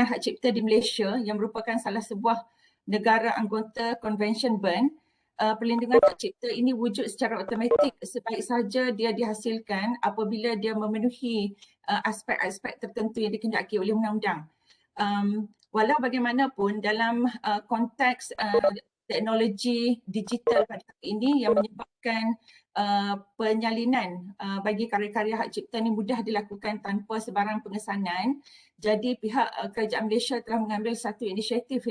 hak cipta di Malaysia yang merupakan salah sebuah negara anggota Convention Bern, perlindungan hak cipta ini wujud secara automatik sebaik saja dia dihasilkan apabila dia memenuhi aspek-aspek tertentu yang dikehendaki oleh undang-undang. Walau bagaimanapun dalam konteks teknologi digital pada hari ini yang menyebabkan penyalinan bagi karya-karya hak cipta ini mudah dilakukan tanpa sebarang pengesanan. Jadi pihak kerajaan Malaysia telah mengambil satu inisiatif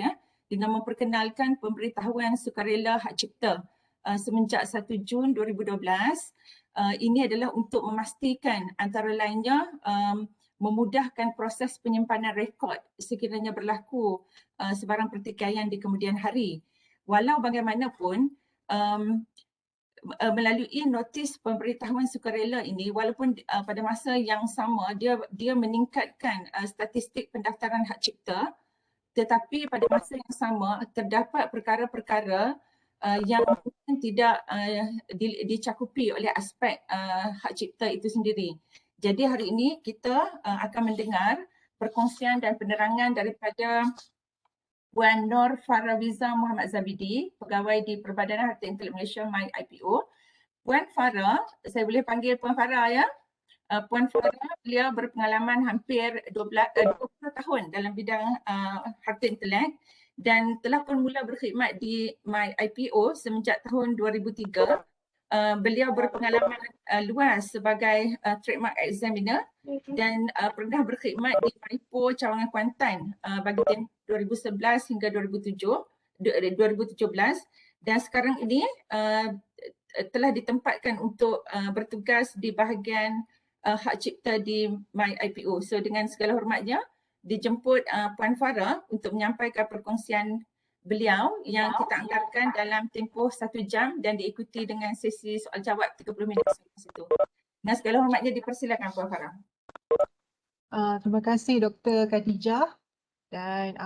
dengan memperkenalkan pemberitahuan sukarela hak cipta semenjak 1 Jun 2012. Ini adalah untuk memastikan antara lainnya memudahkan proses penyimpanan rekod sekiranya berlaku sebarang pertikaian di kemudian hari. Walau bagaimanapun, melalui notis pemberitahuan sukarela ini, walaupun pada masa yang sama dia meningkatkan statistik pendaftaran hak cipta, tetapi pada masa yang sama terdapat perkara-perkara yang mungkin tidak dicakupi oleh aspek hak cipta itu sendiri. Jadi hari ini kita akan mendengar perkongsian dan penerangan daripada Puan Nur Farawiza Muhammad Zabidi, pegawai di Perbadanan Harta Intelek Malaysia MyIPO. Puan Farah, saya boleh panggil Puan Farah ya? Puan Farah, beliau berpengalaman hampir 20 tahun dalam bidang harta intelek dan telah pun mula berkhidmat di MyIPO semenjak tahun 2003. Beliau berpengalaman luas sebagai trademark examiner dan pernah berkhidmat di MyIPO Cawangan Kuantan bagi tahun 2011 hingga 2017 dan sekarang ini telah ditempatkan untuk bertugas di bahagian hak cipta di MyIPO. So dengan segala hormatnya dijemput Puan Farah untuk menyampaikan perkongsian beliau yang kita anggarkan dalam tempoh 1 jam dan diikuti dengan sesi soal jawab 30 minit selepas itu. Dengan segala hormatnya dipersilakan Puan Farah. Terima kasih Dr. Khadijah dan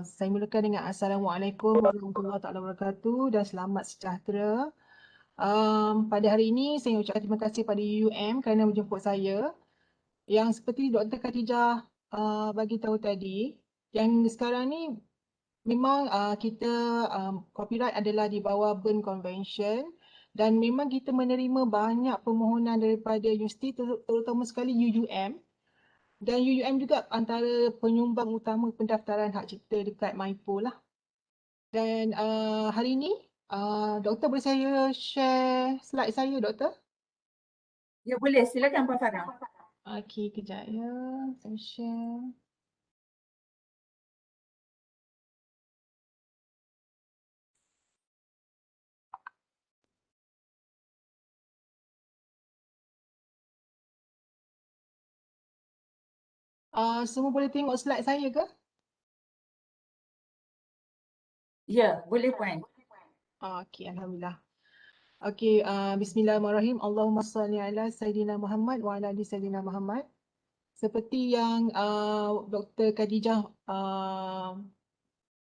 saya mulakan dengan Assalamualaikum warahmatullahi wabarakatuh dan selamat sejahtera. Pada hari ini saya ucapkan terima kasih pada UUM kerana menjemput saya. Yang seperti Dr. Khadijah bagi tahu tadi, yang sekarang ni memang kita copyright adalah di bawah Bern Convention dan memang kita menerima banyak permohonan daripada universiti terutama sekali UUM. Dan UUM juga antara penyumbang utama pendaftaran hak cipta dekat MyPo lah. Dan hari ini, Doktor boleh saya share slide saya, Doktor? Ya boleh, silakan Puan Farah. Okey, kejap ya. Saya share. Semua boleh tengok slide saya ke? Ya, boleh Puan. Okey, Alhamdulillah. Okey, bismillahirrahmanirrahim. Allahumma salli ala Sayyidina Muhammad wa ala ali Sayyidina Muhammad. Seperti yang Dr. Khadijah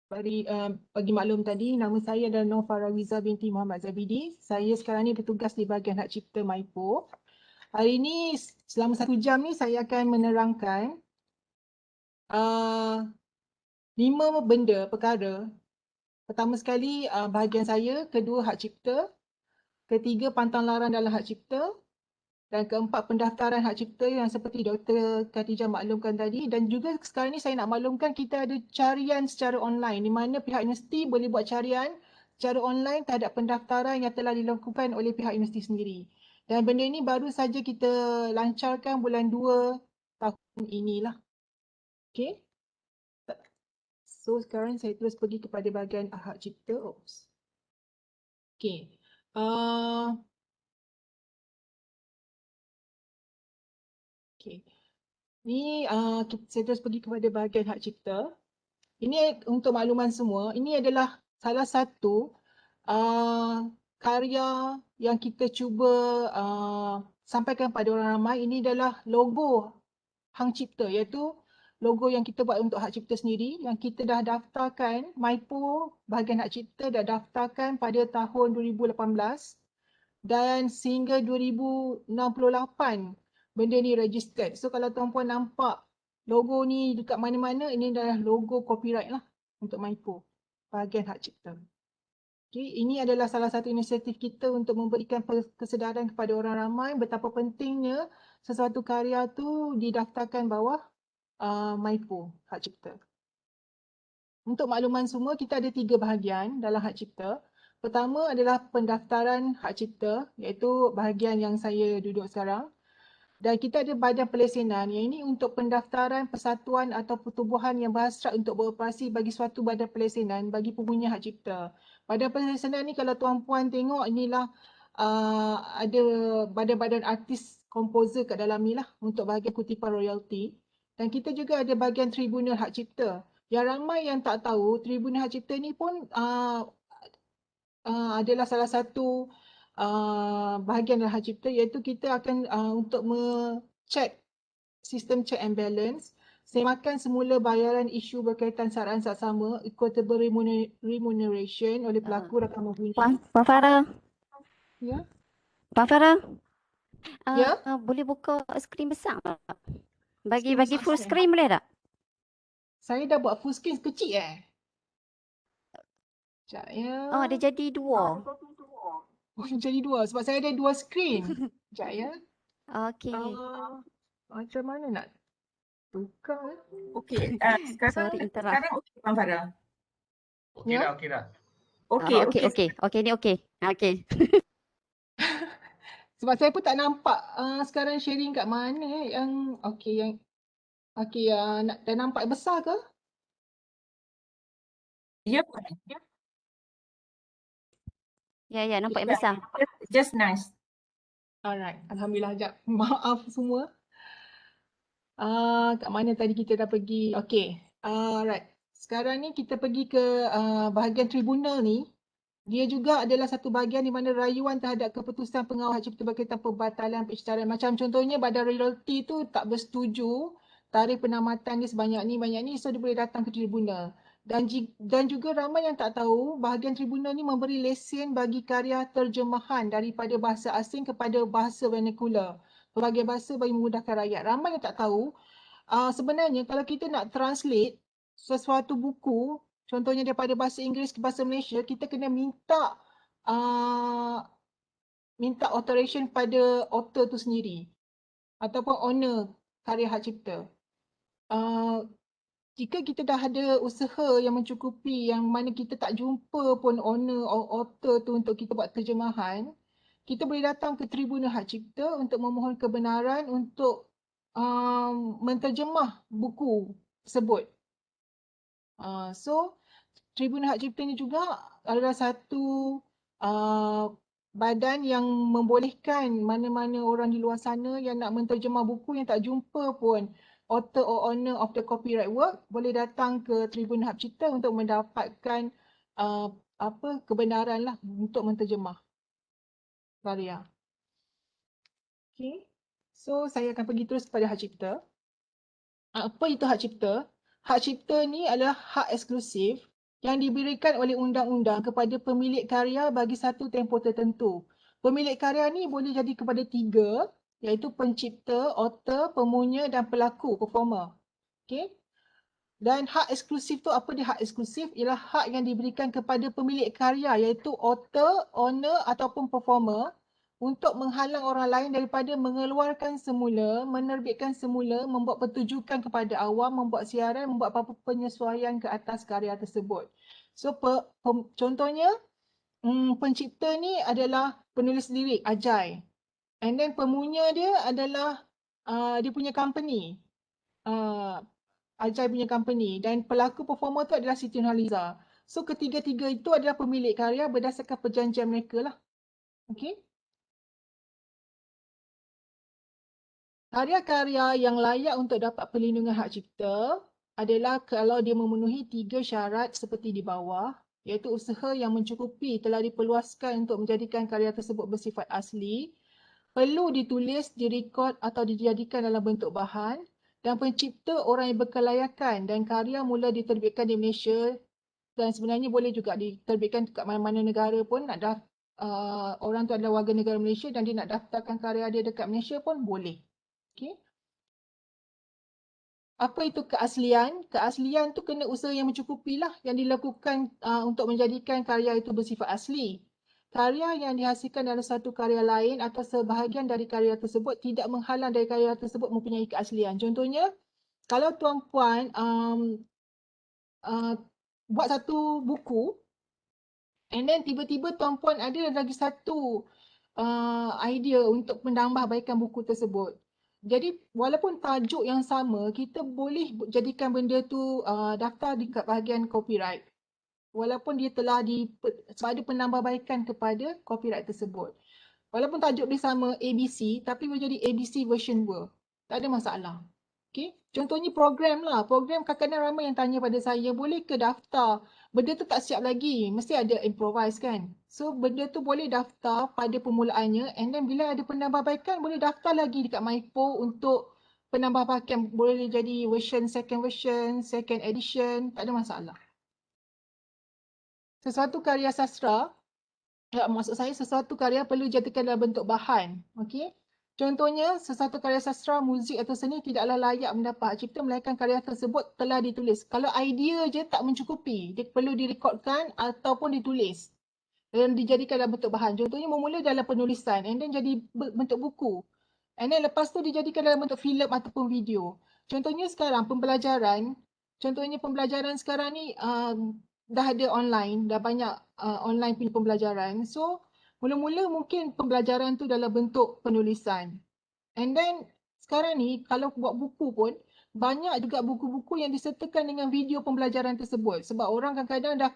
bagi maklum tadi, nama saya adalah Nur Farawiza binti Muhammad Zabidi. Saya sekarang ni bertugas di bahagian hak cipta MyPo. Hari ini selama 1 jam ni saya akan menerangkan 5 benda perkara. Pertama sekali bahagian saya, kedua hak cipta, ketiga pantang larang dalam hak cipta dan keempat pendaftaran hak cipta yang seperti Dr. Khadijah maklumkan tadi dan juga sekarang ni saya nak maklumkan kita ada carian secara online di mana pihak universiti boleh buat carian secara online terhadap pendaftaran yang telah dilakukan oleh pihak universiti sendiri. Dan benda ini baru saja kita lancarkan bulan 2 tahun inilah. Okey. So sekarang saya terus pergi kepada bahagian hak cipta. Okey. Okey. Ni saya terus pergi kepada bahagian hak cipta. Ini untuk makluman semua, ini adalah salah satu karya yang kita cuba sampaikan pada orang ramai. Ini adalah logo Hang Cipta, iaitu logo yang kita buat untuk hak cipta sendiri yang kita dah daftarkan. MyPo bahagian hak cipta dah daftarkan pada tahun 2018 dan sehingga 2068 benda ni registered. So kalau tuan-puan nampak logo ni dekat mana-mana, ini adalah logo copyright lah untuk MYPO, bahagian hak cipta. Okay, ini adalah salah satu inisiatif kita untuk memberikan kesedaran kepada orang ramai betapa pentingnya sesuatu karya tu didaftarkan bawah MYPO, hak cipta. Untuk makluman semua, kita ada 3 bahagian dalam hak cipta. Pertama adalah pendaftaran hak cipta, iaitu bahagian yang saya duduk sekarang. Dan kita ada badan pelesenan, yang ini untuk pendaftaran persatuan atau pertubuhan yang berhasrat untuk beroperasi bagi suatu badan pelesenan bagi pengguna hak cipta. Badan pelesenan ni kalau tuan-puan tengok, inilah ada badan-badan artis komposer kat dalam ni lah untuk bahagian kutipan royalty. Dan kita juga ada bahagian tribunal hak cipta. Yang ramai yang tak tahu, tribunal hak cipta ni pun adalah salah satu bahagian dalam hak cipta, iaitu kita akan untuk check sistem check and balance, semakan semula bayaran isu berkaitan saraan saksama, equitable remuneration oleh pelaku rakam bunyi. Puan Farah, Ya, Puan Farah, ya. boleh buka skrin besar tak? Bagi Skrin besar full saya. screen boleh tak? Saya dah buat full screen kecil Sekejap ya. Oh, dia jadi 2. Oh, jadi 2 sebab saya ada 2 skrin. Sekejap ya. Okey. Macam mana nak tukar? Okey, Sorry, interrupt. sekarang okey Puan Farah. Okey dah, okey dah. Okey, okey. Okey, ni okey. Okey. Sebab saya pun tak nampak sekarang sharing kat mana yang okey dah nampak besar ke? Ya, Ya, nampak yang besar. just nice. Alright, alhamdulillah. Jap. Maaf semua. Kat mana tadi kita dah pergi? Okey. Alright. Sekarang ni kita pergi ke bahagian tribunal ni. Dia juga adalah satu bahagian di mana rayuan terhadap keputusan pengawal hak cipta berkaitan pembatalan pencitraan. Macam contohnya badan royalty tu tak bersetuju tarikh penamatan dia sebanyak ni, so dia boleh datang ke tribunal. Dan juga ramai yang tak tahu bahagian tribunal ni memberi lesen bagi karya terjemahan daripada bahasa asing kepada bahasa vernacular. Pelbagai bahasa bagi memudahkan rakyat. Ramai yang tak tahu sebenarnya kalau kita nak translate sesuatu buku, contohnya daripada bahasa Inggeris ke bahasa Malaysia, kita kena minta alteration pada author tu sendiri ataupun owner karya hak cipta. Jika kita dah ada usaha yang mencukupi yang mana kita tak jumpa pun owner or author tu untuk kita buat terjemahan, kita boleh datang ke Tribunal Hak Cipta untuk memohon kebenaran untuk menterjemah buku tersebut. So, Tribunal Hak Cipta ni juga adalah satu badan yang membolehkan mana-mana orang di luar sana yang nak menterjemah buku yang tak jumpa pun author or owner of the copyright work boleh datang ke Tribunal Hak Cipta untuk mendapatkan kebenaran lah untuk menterjemah karya. Okay. So, saya akan pergi terus kepada hak cipta. Apa itu hak cipta? Hak cipta ni adalah hak eksklusif yang diberikan oleh undang-undang kepada pemilik karya bagi satu tempoh tertentu. Pemilik karya ni boleh jadi kepada 3, iaitu pencipta, author, pemunya dan pelaku, performer. Okay? Dan hak eksklusif tu, apa dia hak eksklusif? Ialah hak yang diberikan kepada pemilik karya, iaitu author, owner ataupun performer untuk menghalang orang lain daripada mengeluarkan semula, menerbitkan semula, membuat pertunjukan kepada awam, membuat siaran, membuat apa-apa penyesuaian ke atas karya tersebut. So, contohnya, pencipta ni adalah penulis lirik, Ajai. And then pemunya dia adalah dia punya company. Ajai punya company. Dan pelaku performer tu adalah Siti Nurhaliza. So, ketiga-tiga itu adalah pemilik karya berdasarkan perjanjian mereka lah. Okay? Karya-karya yang layak untuk dapat perlindungan hak cipta adalah kalau dia memenuhi 3 syarat seperti di bawah, iaitu usaha yang mencukupi telah diperluaskan untuk menjadikan karya tersebut bersifat asli, perlu ditulis, direkod atau dijadikan dalam bentuk bahan, dan pencipta orang yang berkelayakan dan karya mula diterbitkan di Malaysia dan sebenarnya boleh juga diterbitkan kat mana-mana negara pun, orang tu adalah warga negara Malaysia dan dia nak daftarkan karya dia dekat Malaysia pun boleh. Okay. Apa itu keaslian? Keaslian tu kena usaha yang mencukupi lah yang dilakukan untuk menjadikan karya itu bersifat asli. Karya yang dihasilkan dalam satu karya lain atau sebahagian dari karya tersebut tidak menghalang dari karya tersebut mempunyai keaslian. Contohnya, kalau tuan-puan buat satu buku and then tiba-tiba tuan-puan ada lagi satu idea untuk menambahbaikan buku tersebut. Jadi walaupun tajuk yang sama, kita boleh jadikan benda tu daftar di bahagian copyright. Walaupun dia telah sebab ada penambahbaikan kepada copyright tersebut. Walaupun tajuk dia sama ABC, tapi boleh jadi ABC version 2. Tak ada masalah. Okay. Contohnya program lah. Program kadang-kadang ramai yang tanya pada saya, boleh ke daftar? Benda tu tak siap lagi. Mesti ada improvise kan. So benda tu boleh daftar pada permulaannya and then bila ada penambahbaikan boleh daftar lagi dekat MyPo untuk penambahbaikan. Boleh jadi version, second edition. Tak ada masalah. Sesuatu karya sastra, maksud saya sesuatu karya perlu dijadikan dalam bentuk bahan. Okey. Contohnya, sesuatu karya sastra, muzik atau seni tidaklah layak mendapat hak cipta melainkan karya tersebut telah ditulis. Kalau idea je tak mencukupi, dia perlu direkodkan ataupun ditulis dan dijadikan dalam bentuk bahan. Contohnya memula dalam penulisan and then jadi bentuk buku. And then lepas tu dijadikan dalam bentuk filem ataupun video. Contohnya sekarang pembelajaran sekarang ni dah ada online, dah banyak online punya pembelajaran. So mula-mula mungkin pembelajaran tu dalam bentuk penulisan. And then sekarang ni kalau buat buku pun banyak juga buku-buku yang disertakan dengan video pembelajaran tersebut. Sebab orang kadang-kadang dah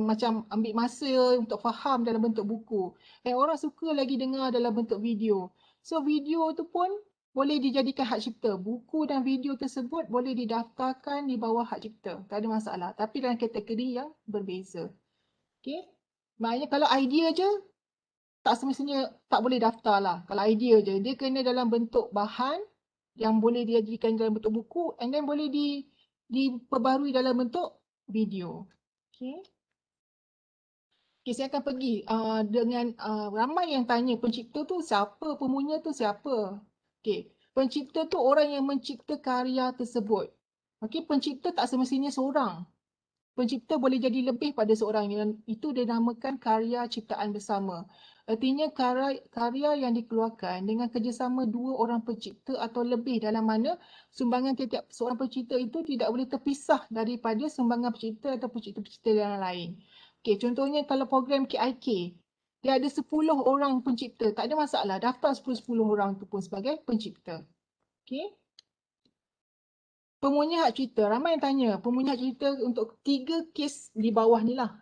macam ambil masa untuk faham dalam bentuk buku. Dan orang suka lagi dengar dalam bentuk video. So video tu pun boleh dijadikan hak cipta. Buku dan video tersebut boleh didaftarkan di bawah hak cipta. Tak ada masalah. Tapi dalam kategori yang berbeza. Okay. Maknanya kalau idea je, tak semestinya tak boleh daftar lah. Kalau idea je, dia kena dalam bentuk bahan yang boleh dijadikan dalam bentuk buku and then boleh diperbarui dalam bentuk video. Okay. Okay, saya akan pergi dengan ramai yang tanya pencipta tu siapa, pemunya tu siapa. Okay. Pencipta tu orang yang mencipta karya tersebut. Okay, pencipta tak semestinya seorang. Pencipta boleh jadi lebih pada seorang dan itu dinamakan karya ciptaan bersama. Artinya karya yang dikeluarkan dengan kerjasama dua orang pencipta atau lebih dalam mana sumbangan tiap-tiap seorang pencipta itu tidak boleh terpisah daripada sumbangan pencipta atau pencipta-pencipta yang lain. Okey, contohnya kalau program KIK, dia ada 10 orang pencipta, tak ada masalah. Daftar 10 orang itu pun sebagai pencipta. Okey. Pemunya hak cipta, ramai yang tanya pemunya hak cipta untuk 3 kes di bawah ni lah.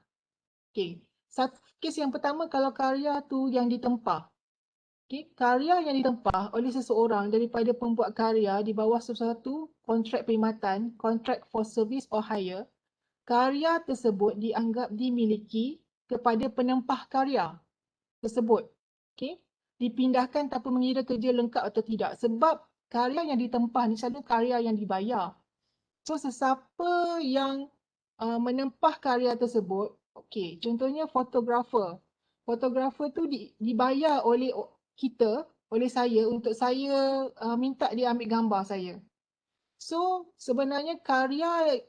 Okey. Satu kes yang pertama kalau karya tu yang ditempah. Okey, karya yang ditempah oleh seseorang daripada pembuat karya di bawah sesuatu kontrak perkhidmatan, contract for service or hire, karya tersebut dianggap dimiliki kepada penempah karya tersebut. Okey, dipindahkan tanpa mengira kerja lengkap atau tidak sebab karya yang ditempah ni selalu karya yang dibayar. So sesiapa yang menempah karya tersebut, okey, contohnya fotografer. Fotografer tu dibayar oleh kita, oleh saya untuk saya minta dia ambil gambar saya. So sebenarnya karya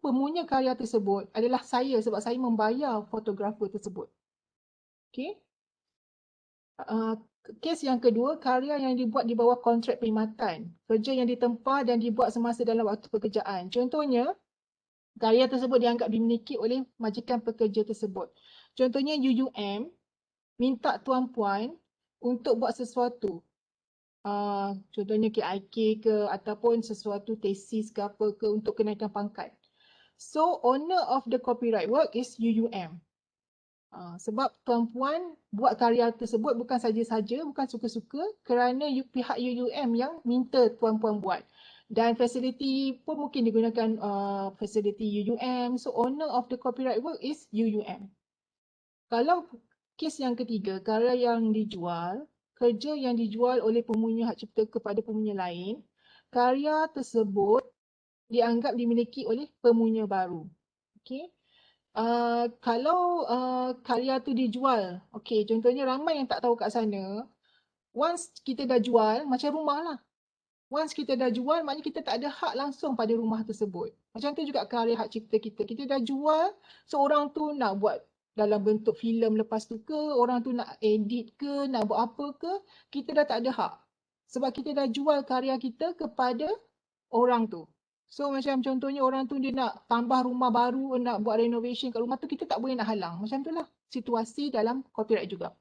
pemunya karya tersebut adalah saya sebab saya membayar fotografer tersebut. Okey. Kes yang kedua, karya yang dibuat di bawah kontrak perkhidmatan. Kerja yang ditempah dan dibuat semasa dalam waktu pekerjaan. Contohnya, karya tersebut dianggap dimiliki oleh majikan pekerja tersebut. Contohnya UUM minta tuan-puan untuk buat sesuatu. Contohnya KIK ke ataupun sesuatu tesis ke apa ke untuk kenaikan pangkat. So, owner of the copyright work is UUM. Sebab tuan-puan buat karya tersebut bukan saja-saja, bukan suka-suka kerana pihak UUM yang minta tuan-puan buat. Dan fasiliti pun mungkin digunakan fasiliti UUM. So owner of the copyright work is UUM. Kalau kes yang ketiga, karya yang dijual, kerja yang dijual oleh pemunya hak cipta kepada pemunya lain, karya tersebut dianggap dimiliki oleh pemunya baru. Okey. Kalau karya tu dijual, okey, contohnya ramai yang tak tahu kat sana, once kita dah jual, macam rumah lah. Once kita dah jual, maknanya kita tak ada hak langsung pada rumah tersebut. Macam tu juga karya hak cipta kita. Kita dah jual, seorang tu nak buat dalam bentuk filem lepas tu ke, orang tu nak edit ke, nak buat apa ke, kita dah tak ada hak. Sebab kita dah jual karya kita kepada orang tu. So macam contohnya orang tu dia nak tambah rumah baru, nak buat renovation kat rumah tu, kita tak boleh nak halang. Macam tu lah situasi dalam copyright juga.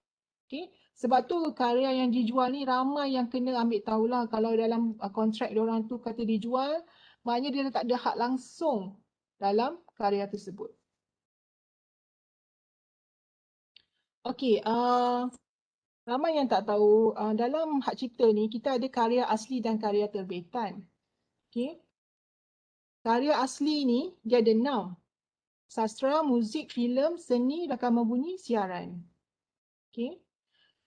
Okay. Sebab tu karya yang dijual ni ramai yang kena ambil tahulah kalau dalam kontrak diorang tu kata dijual, maknanya dia tak ada hak langsung dalam karya tersebut. Okey, ramai yang tak tahu dalam hak cipta ni kita ada karya asli dan karya terbitan. Okey. Karya asli ni dia ada 6. Sastra, muzik, filem, seni, rakaman bunyi, siaran. Okey.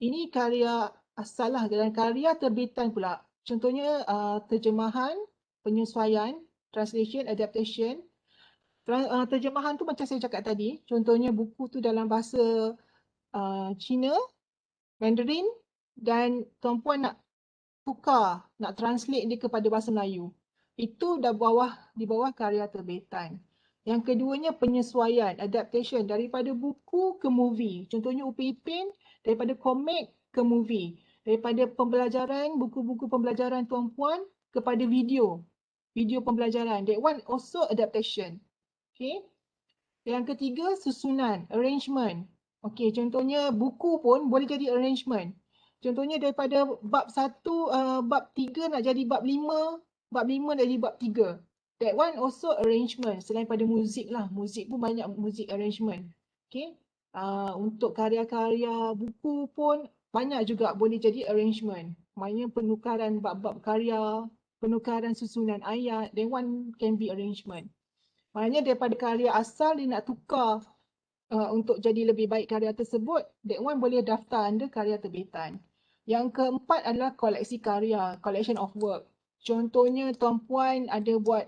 Ini karya asal lah, dan karya terbitan pula. Contohnya terjemahan, penyesuaian, translation, adaptation. Terjemahan tu macam saya cakap tadi, contohnya buku tu dalam bahasa Cina, Mandarin, dan tuan-puan nak tukar, nak translate dia kepada bahasa Melayu. Itu dah di bawah karya terbitan. Yang keduanya penyesuaian, adaptation daripada buku ke movie. Contohnya Upin Ipin daripada komik ke movie. Daripada pembelajaran, buku-buku pembelajaran tuan-puan kepada video. Video pembelajaran. That one also adaptation. Okay. Yang ketiga susunan, arrangement. Okay, contohnya buku pun boleh jadi arrangement. Contohnya daripada bab 1, bab 3 nak jadi bab 5, bab 5 nak jadi bab 3. That one also arrangement. Selain pada muzik lah. Muzik pun banyak muzik arrangement. Okay. Untuk karya-karya buku pun banyak juga boleh jadi arrangement. Maknanya penukaran bab-bab karya, penukaran susunan ayat, that one can be arrangement. Maknanya daripada karya asal dia nak tukar untuk jadi lebih baik karya tersebut, that one boleh daftar under karya terbitan. Yang keempat adalah koleksi karya, collection of work. Contohnya tuan-puan ada buat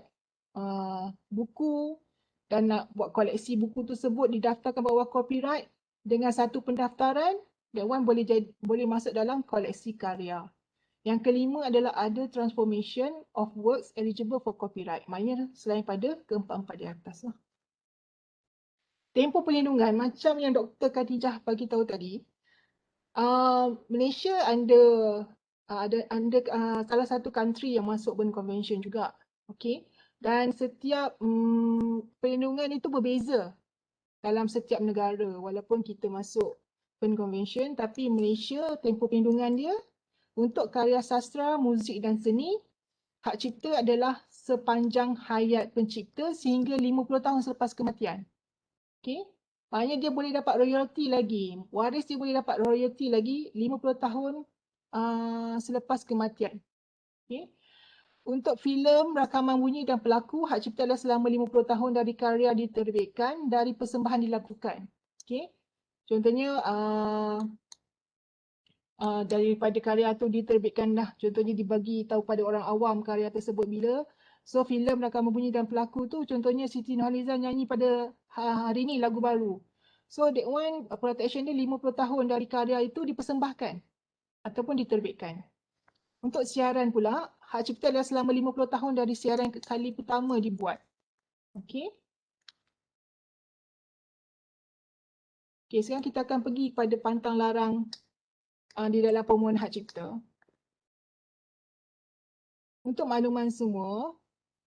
buku dan nak buat koleksi buku tersebut didaftarkan bawah copyright dengan satu pendaftaran, that one boleh masuk dalam koleksi karya. Yang kelima adalah other transformation of works eligible for copyright. Maknanya selain pada keempat-empat di atas lah. Tempoh perlindungan macam yang Dr. Khadijah bagi tahu tadi, Malaysia under salah satu country yang masuk Berne Convention juga. Okay. Dan setiap perlindungan itu berbeza dalam setiap negara. Walaupun kita masuk Berne Convention, tapi Malaysia tempoh perlindungan dia untuk karya sastra, muzik dan seni, hak cipta adalah sepanjang hayat pencipta sehingga 50 tahun selepas kematian. Okay. Maknanya dia boleh dapat royalty lagi. Waris dia boleh dapat royalty lagi 50 tahun selepas kematian. Okay. Untuk filem, rakaman bunyi dan pelaku, hak cipta adalah selama 50 tahun dari karya diterbitkan, dari persembahan dilakukan. Okay. Contohnya daripada karya tu diterbitkan dah, contohnya dibagi tahu pada orang awam karya tersebut bila. So filem, rakaman bunyi dan pelaku tu contohnya Siti Nurhaliza nyanyi pada hari ni lagu baru. So that one protection dia 50 tahun dari karya itu dipersembahkan ataupun diterbitkan. Untuk siaran pula, hak cipta adalah selama 50 tahun dari siaran kali pertama dibuat. Okey. Okey, sekarang kita akan pergi kepada pantang larang di dalam permohonan hak cipta. Untuk makluman semua,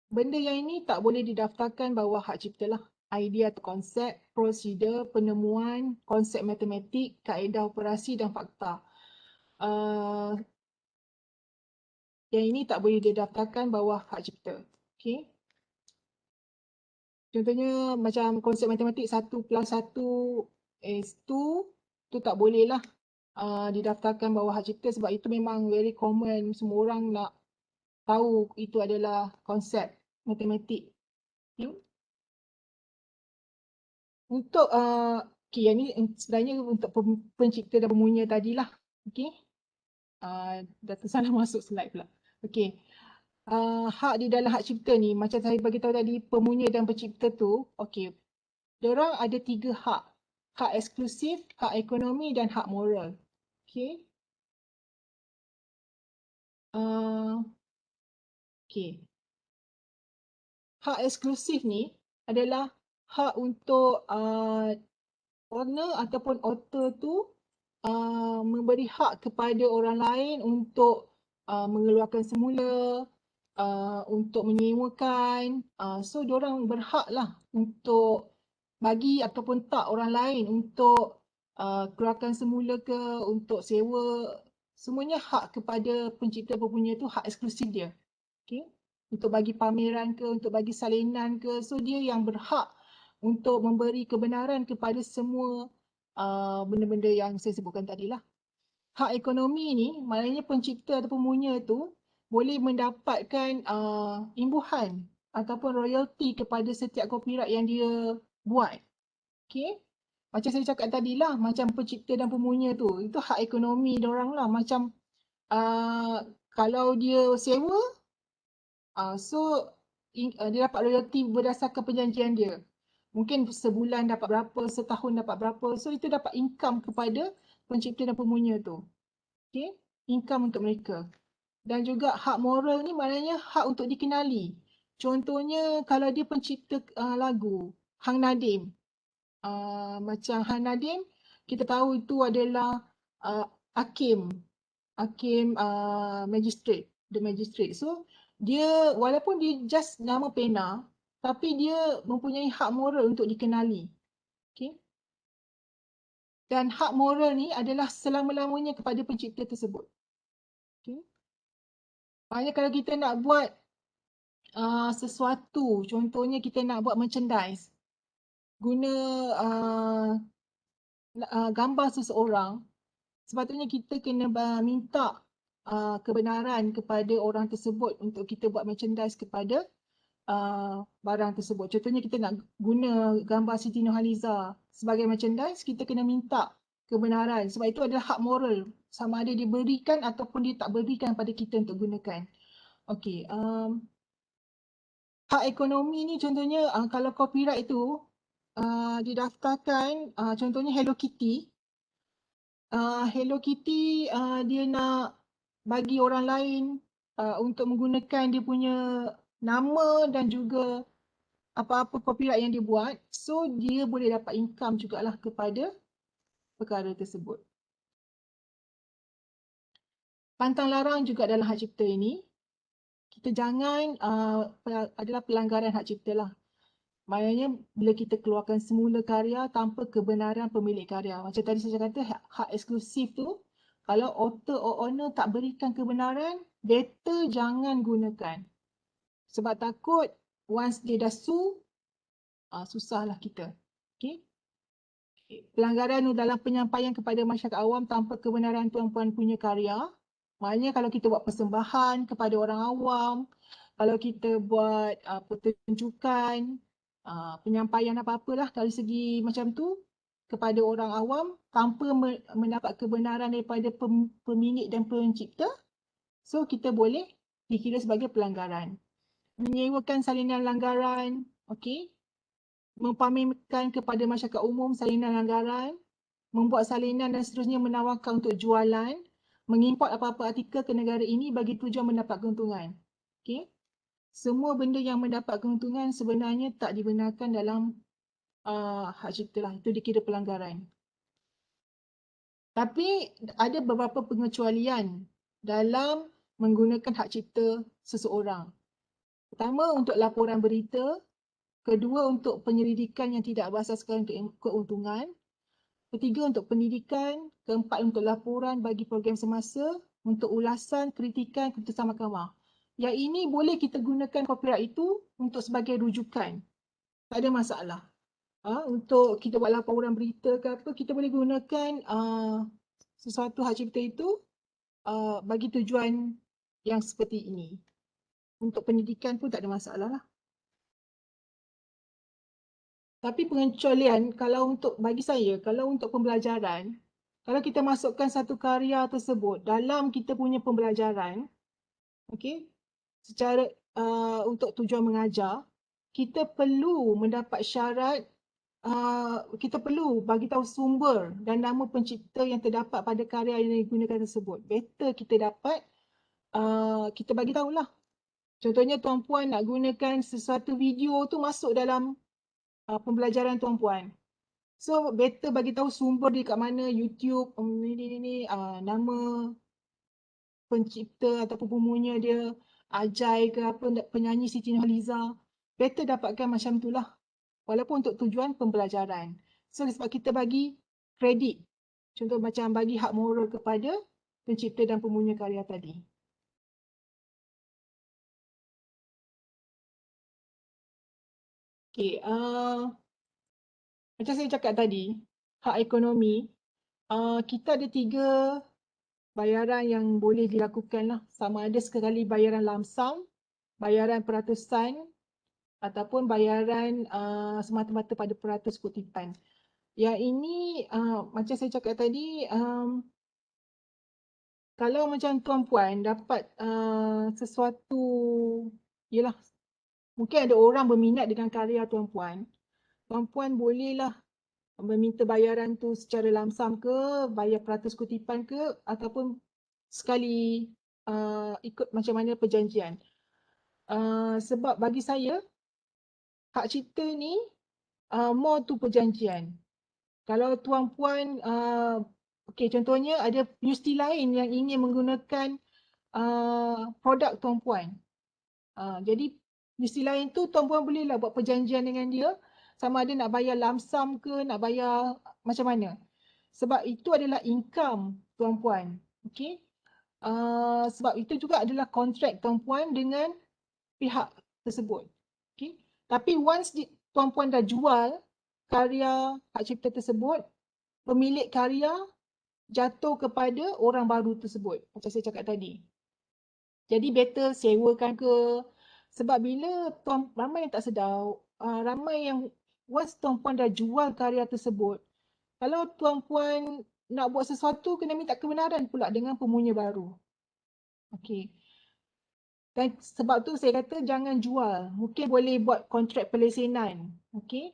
benda yang ini tak boleh didaftarkan bawah hak cipta lah. Idea atau konsep, prosedur, penemuan, konsep matematik, kaedah operasi dan fakta. Yang ini tak boleh didaftarkan bawah hak cipta. Okay. Contohnya macam konsep matematik 1 plus 1 is 2, tu tak boleh lah didaftarkan bawah hak cipta sebab itu memang very common. Semua orang nak tahu itu adalah konsep matematik. Okay. Untuk okay, yang ni sebenarnya untuk pencipta dan pemunya tadilah. Okay. Dah tersalah masuk slide pula. Okay. Hak di dalam hak cipta ni, macam saya bagi tahu tadi, pemunya dan pencipta tu, okay. Diorang ada 3 hak. Hak eksklusif, hak ekonomi dan hak moral. Okay. Okey. Hak eksklusif ni adalah hak untuk owner ataupun author tu memberi hak kepada orang lain untuk mengeluarkan semula, untuk menyewakan. So diorang berhak lah untuk bagi ataupun tak orang lain untuk keluarkan semula ke, untuk sewa. Semuanya hak kepada pencipta pepunya tu, hak eksklusif dia. Okay? Untuk bagi pameran ke, untuk bagi salinan ke. So dia yang berhak untuk memberi kebenaran kepada semua benda-benda yang saya sebutkan tadi lah. Hak ekonomi ni maknanya pencipta atau pemunya tu boleh mendapatkan imbuhan ataupun royalty kepada setiap copyright yang dia buat. Okay? Macam saya cakap tadi lah, macam pencipta dan pemunya tu, itu hak ekonomi diorang lah. Macam kalau dia sewa, dia dapat royalty berdasarkan perjanjian dia. Mungkin sebulan dapat berapa, setahun dapat berapa. So itu dapat income kepada pencipta dan pemunya tu. Okay? Income untuk mereka. Dan juga hak moral ni maknanya hak untuk dikenali. Contohnya kalau dia pencipta lagu, Hang Nadim. Macam Hang Nadim, kita tahu itu adalah hakim magistrate, the magistrate. So dia walaupun dia just nama pena, tapi dia mempunyai hak moral untuk dikenali. Okay? Dan hak moral ni adalah selama-lamanya kepada pencipta tersebut. Okay? Maknanya kalau kita nak buat sesuatu, contohnya kita nak buat merchandise, guna gambar seseorang, sepatutnya kita kena minta kebenaran kepada orang tersebut untuk kita buat merchandise kepada barang tersebut. Contohnya kita nak guna gambar Siti Nurhaliza sebagai merchandise, kita kena minta kebenaran sebab itu adalah hak moral, sama ada diberikan ataupun dia tak berikan pada kita untuk gunakan. Okey, hak ekonomi ni contohnya kalau copyright itu didaftarkan, contohnya Hello Kitty. Hello Kitty dia nak bagi orang lain untuk menggunakan dia punya nama dan juga apa-apa copyright yang dia buat. So dia boleh dapat income jugalah kepada perkara tersebut. Pantang larang juga dalam hak cipta ini. Kita jangan adalah pelanggaran hak cipta lah. Maknanya bila kita keluarkan semula karya tanpa kebenaran pemilik karya. Macam tadi saya kata hak eksklusif tu, kalau author or owner tak berikan kebenaran, better jangan gunakan. Sebab takut once dia dah sue, susahlah kita. Okay? Pelanggaran dalam penyampaian kepada masyarakat awam tanpa kebenaran tuan-puan punya karya. Maknanya kalau kita buat persembahan kepada orang awam, kalau kita buat pertunjukan, penyampaian apa-apalah dari segi macam tu kepada orang awam tanpa mendapat kebenaran daripada pemilik dan pencipta, so kita boleh dikira sebagai pelanggaran. Menyewakan salinan langgaran, okey, mempamerkan kepada masyarakat umum salinan langgaran, membuat salinan dan seterusnya menawarkan untuk jualan, mengimport apa-apa artikel ke negara ini bagi tujuan mendapat keuntungan. Okey. Semua benda yang mendapat keuntungan sebenarnya tak dibenarkan dalam hak cipta lah. Itu dikira pelanggaran. Tapi ada beberapa pengecualian dalam menggunakan hak cipta seseorang. Pertama, untuk laporan berita. Kedua, untuk penyelidikan yang tidak berasaskan untuk keuntungan. Ketiga, untuk pendidikan. Keempat, untuk laporan bagi program semasa. Untuk ulasan, kritikan, keputusan mahkamah. Yang ini boleh kita gunakan copyright itu untuk sebagai rujukan. Tak ada masalah. Untuk kita buat laporan berita ke apa, kita boleh gunakan sesuatu hak cipta itu bagi tujuan yang seperti ini. Untuk pendidikan pun tak ada masalah lah. Tapi pengecualian kalau untuk bagi saya, kalau untuk pembelajaran, kalau kita masukkan satu karya tersebut dalam kita punya pembelajaran, okey, secara untuk tujuan mengajar, kita perlu mendapat syarat, kita perlu bagi tahu sumber dan nama pencipta yang terdapat pada karya yang digunakan tersebut. Better kita dapat, kita bagi tahulah. Contohnya Tuan Puan nak gunakan sesuatu video tu masuk dalam pembelajaran Tuan Puan. So better bagi tahu sumber dia kat mana, YouTube, nama pencipta ataupun pemunya dia, Ajai ke apa, penyanyi Siti Nurhaliza. Better dapatkan macam itulah. Walaupun untuk tujuan pembelajaran. So sebab kita bagi kredit. Contoh macam bagi hak moral kepada pencipta dan pemunya karya tadi. Okay, macam saya cakap tadi, hak ekonomi, kita ada 3 bayaran yang boleh dilakukan lah. Sama ada sekali bayaran lump sum, bayaran peratusan, ataupun bayaran semata-mata pada peratus kutipan. Yang ini macam saya cakap tadi, kalau macam Tuan Puan dapat sesuatu, yelah, mungkin ada orang berminat dengan karya Tuan Puan bolehlah meminta bayaran tu secara lamsam ke, bayar peratus kutipan ke, ataupun sekali ikut macam mana perjanjian. Sebab bagi saya, hak cipta ni more tu perjanjian. Kalau Tuan Puan, contohnya ada universiti lain yang ingin menggunakan produk Tuan Puan. Jadi universiti lain tu Tuan Puan bolehlah buat perjanjian dengan dia, sama ada nak bayar lump sum ke, nak bayar macam mana. Sebab itu adalah income Tuan Puan. Okay? Sebab itu juga adalah kontrak Tuan Puan dengan pihak tersebut. Okay? Tapi once Tuan Puan dah jual karya hak cipta tersebut, pemilik karya jatuh kepada orang baru tersebut. Macam saya cakap tadi. Jadi better sewakan ke. Sebab bila ramai yang tak sedar, ramai yang once Tuan Puan dah jual karya tersebut, kalau Tuan Puan nak buat sesuatu, kena minta kebenaran pula dengan pemunya baru. Okey. Dan sebab tu saya kata jangan jual. Mungkin boleh buat kontrak pelesenan. Okey.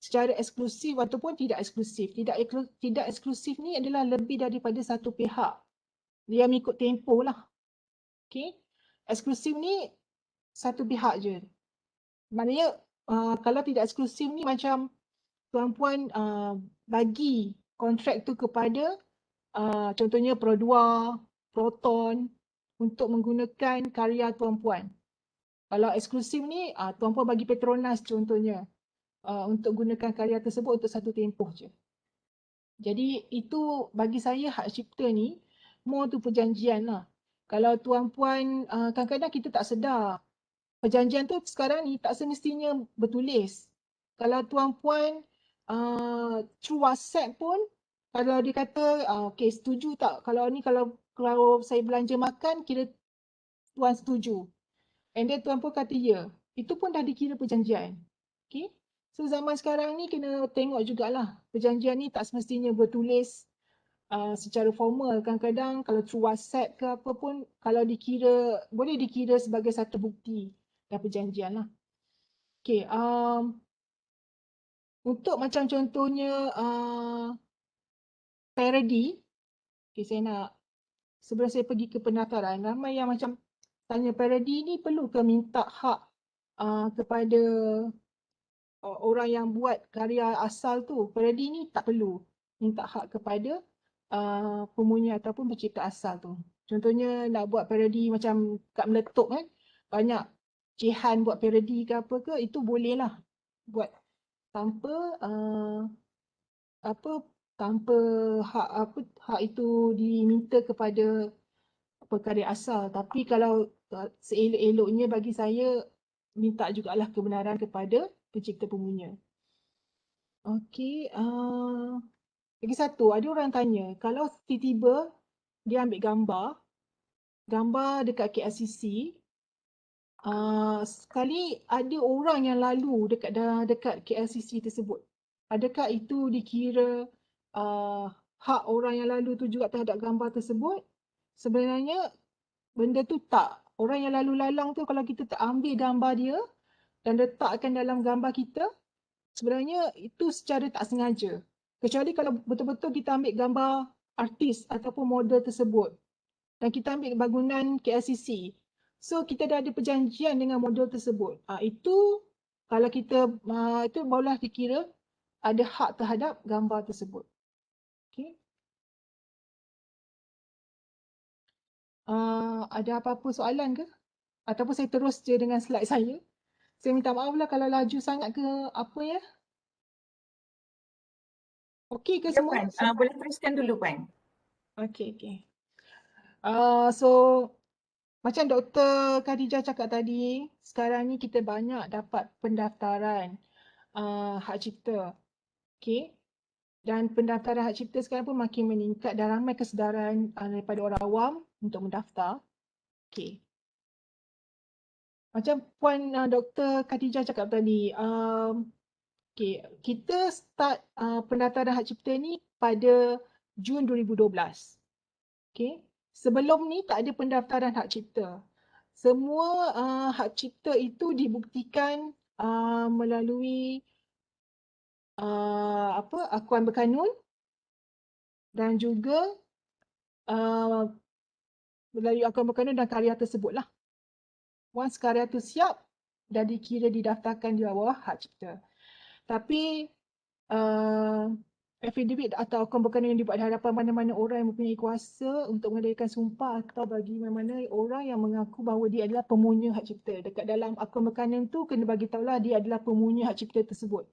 Secara eksklusif ataupun tidak eksklusif. Tidak eksklusif ni adalah lebih daripada satu pihak. Dia mengikut tempoh lah. Okey. Eksklusif ni satu pihak je. Maknanya kalau tidak eksklusif ni macam Tuan Puan bagi kontrak tu kepada contohnya Pro2, Proton untuk menggunakan karya Tuan Puan. Kalau eksklusif ni Tuan Puan bagi Petronas contohnya untuk gunakan karya tersebut untuk satu tempoh je. Jadi itu bagi saya hak cipta ni more tu perjanjian lah. Kalau Tuan Puan kadang-kadang kita tak sedar. Perjanjian tu sekarang ni tak semestinya bertulis. Kalau Tuan Puan through WhatsApp pun, kalau dia kata, okay, setuju tak? Kalau saya belanja makan, kira Tuan setuju. And then Tuan Puan kata ya. Itu pun dah dikira perjanjian. Okay? So zaman sekarang ni kena tengok jugalah. Perjanjian ni tak semestinya bertulis secara formal. Kadang-kadang kalau through WhatsApp ke apa pun, kalau boleh dikira sebagai satu bukti dan perjanjian lah. Okay, untuk macam contohnya parody, okay, sebelum saya pergi ke pendaftaran, ramai yang macam tanya parody ni perlu ke minta hak kepada orang yang buat karya asal tu. Parody ni tak perlu minta hak kepada pemunya ataupun pencipta asal tu. Contohnya nak buat parody macam kat Meletup kan, banyak Jihan buat parody ke apa ke, itu boleh lah buat tanpa tanpa hak itu diminta kepada pekarya asal. Tapi kalau seelok-eloknya bagi saya minta jugalah kebenaran kepada pencipta pemunya. Okey, lagi satu, ada orang tanya, kalau tiba-tiba dia ambil gambar dekat KLCC, sekali ada orang yang lalu dekat KLCC tersebut. Adakah itu dikira hak orang yang lalu tu juga terhadap gambar tersebut? Sebenarnya benda tu tak. Orang yang lalu lalang tu kalau kita tak ambil gambar dia dan letakkan dalam gambar kita, sebenarnya itu secara tak sengaja. Kecuali kalau betul-betul kita ambil gambar artis ataupun model tersebut dan kita ambil bangunan KLCC. So kita dah ada perjanjian dengan modul tersebut. Itu kalau kita itu barulah dikira ada hak terhadap gambar tersebut. Okay. Ada apa-apa soalan ke? Ataupun saya terus je dengan slide saya? Saya minta maaf lah kalau laju sangat ke apa ya. Okey ke Ya, semua? Puan. Boleh teruskan dulu, Puan. Okey. So macam Dr. Khadijah cakap tadi, sekarang ni kita banyak dapat pendaftaran hak cipta. Okey. Dan pendaftaran hak cipta sekarang pun makin meningkat dan ramai kesedaran daripada orang awam untuk mendaftar. Okey. Macam Puan Dr. Khadijah cakap tadi, okay, kita start pendaftaran hak cipta ni pada Jun 2012. Okay. Sebelum ni tak ada pendaftaran hak cipta. Semua hak cipta itu dibuktikan melalui akuan berkanun dan juga melalui akuan berkanun dan karya tersebut lah. Once karya tu siap, dah dikira didaftarkan di bawah hak cipta. Tapi affidavit atau akuan berkanun yang dibuat di hadapan mana-mana orang yang mempunyai kuasa untuk mengadakan sumpah atau bagi mana-mana orang yang mengaku bahawa dia adalah pemunya hak cipta. Dekat dalam akuan berkanun tu kena bagi tahulah dia adalah pemunya hak cipta tersebut.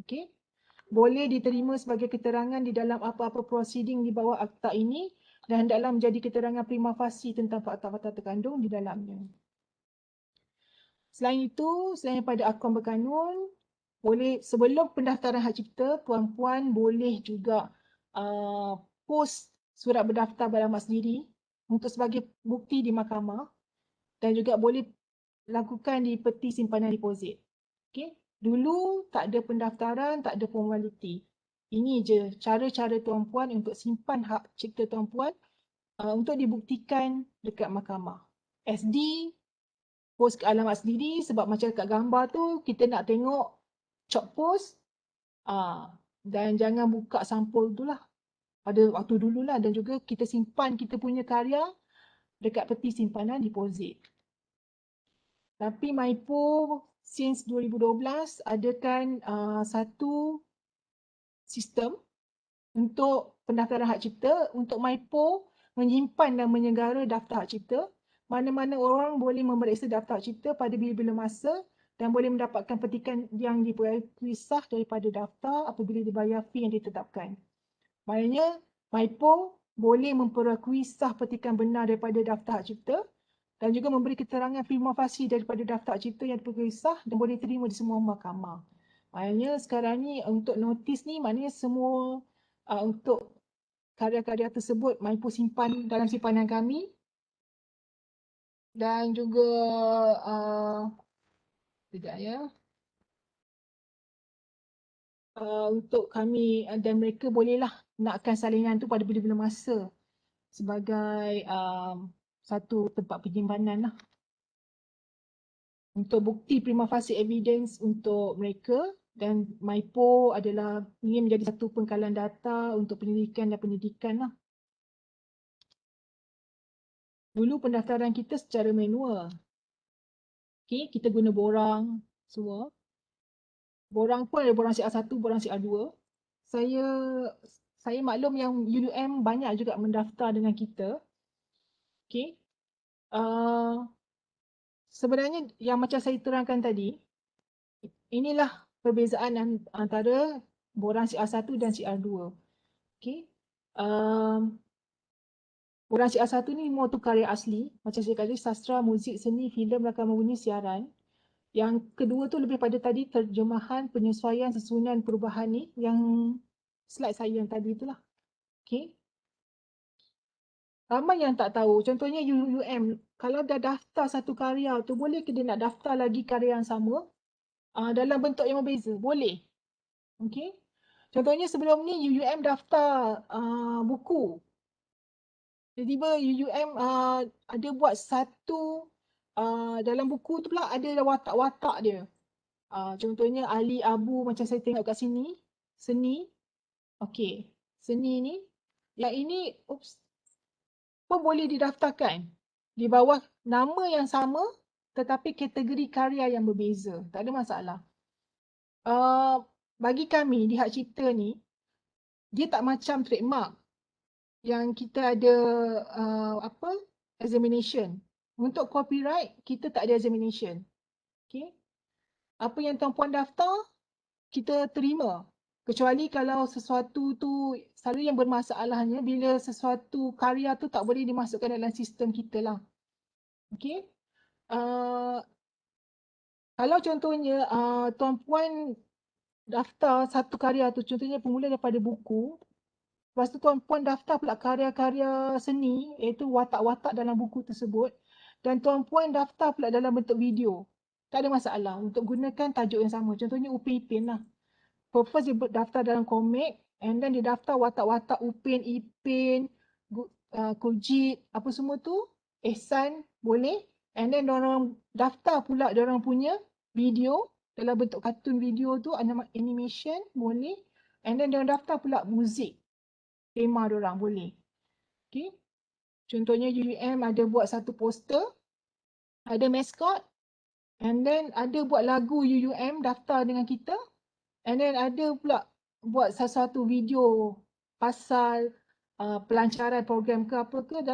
Okey. Boleh diterima sebagai keterangan di dalam apa-apa prosiding di bawah akta ini dan hendaklah menjadi keterangan prima facie tentang fakta-fakta terkandung di dalamnya. Selain itu, selain pada akuan berkanun, boleh sebelum pendaftaran hak cipta, puan-puan boleh juga post surat berdaftar beralamat sendiri untuk sebagai bukti di mahkamah dan juga boleh lakukan di peti simpanan deposit. Okay. Dulu tak ada pendaftaran, tak ada formaliti. Ini je cara-cara tuan-puan untuk simpan hak cipta tuan-puan untuk dibuktikan dekat mahkamah. SD, post ke alamat sendiri sebab macam kat gambar tu kita nak tengok chop post dan jangan buka sampul tu lah pada waktu dulu lah dan juga kita simpan kita punya karya dekat peti simpanan deposit. Tapi Maipo since 2012 adakan satu sistem untuk pendaftaran hak cipta untuk Maipo menyimpan dan menyegara daftar hak cipta. Mana-mana orang boleh memeriksa daftar hak cipta pada bila-bila masa dan boleh mendapatkan petikan yang diperkisah daripada daftar apabila dibayar fee yang ditetapkan. Maknanya, Maipo boleh memperakui sah petikan benar daripada daftar hak cipta dan juga memberi keterangan prima facie daripada daftar hak cipta yang diperkui sah dan boleh diterima di semua mahkamah. Maknanya sekarang ni untuk notis ni maknanya semua untuk karya-karya tersebut Maipo simpan dalam simpanan kami dan juga sekejap ya. Untuk kami dan mereka bolehlah nakkan salinan tu pada bila-bila masa sebagai satu tempat penyimpanan lah. Untuk bukti prima facie evidence untuk mereka dan Maipo adalah ingin menjadi satu pengkalan data untuk penyelidikan dan penyidikan lah. Dulu pendaftaran kita secara manual. Okay, kita guna borang semua. Borang pun ada borang CR1, borang CR2. Saya maklum yang UUM banyak juga mendaftar dengan kita. Okay. Sebenarnya yang macam saya terangkan tadi, inilah perbezaan antara borang CR1 dan CR2. Okay. Borang CR1 ni semua tu karya asli. Macam saya kata, sastra, muzik, seni, filem, rakaman bunyi, siaran. Yang kedua tu lebih pada tadi terjemahan, penyesuaian, susunan, perubahan ni yang slide saya yang tadi itulah. Okay. Ramai yang tak tahu. Contohnya UUM. Kalau dah daftar satu karya tu, boleh ke dia nak daftar lagi karya yang sama dalam bentuk yang berbeza? Boleh. Okay. Contohnya sebelum ni UUM daftar buku. Tiba-tiba UUM ada buat satu dalam buku tu pula ada watak-watak dia. Contohnya Ali Abu macam saya tengok kat sini. Seni. Okey. Seni ni. Yang ini pun boleh didaftarkan. di bawah nama yang sama tetapi kategori karya yang berbeza. Tak ada masalah. Bagi kami di hak cipta ni, dia tak macam trademark yang kita ada examination. Untuk copyright, kita tak ada examination. Okay? Apa yang tuan-puan daftar, kita terima. Kecuali kalau sesuatu tu, selalu yang bermasalahnya bila sesuatu karya tu tak boleh dimasukkan dalam sistem kita lah. Okay? Kalau contohnya tuan-puan daftar satu karya tu, contohnya bermula daripada buku, lepas tu tuan-puan daftar pula karya-karya seni, iaitu watak-watak dalam buku tersebut, dan tuan-puan daftar pula dalam bentuk video. Tak ada masalah untuk gunakan tajuk yang sama. Contohnya Upin Ipin lah. First dia daftar dalam komik, and then dia daftar watak-watak Upin, Ipin, Kujit, apa semua tu, Ehsan, boleh. And then diorang daftar pula diorang punya video dalam bentuk kartun video tu, animation, boleh. And then diorang daftar pula muzik, tema diorang, boleh. Okay. Contohnya UUM ada buat satu poster, ada mascot, and then ada buat lagu UUM daftar dengan kita, and then ada pula buat sesuatu video pasal pelancaran program ke apa ke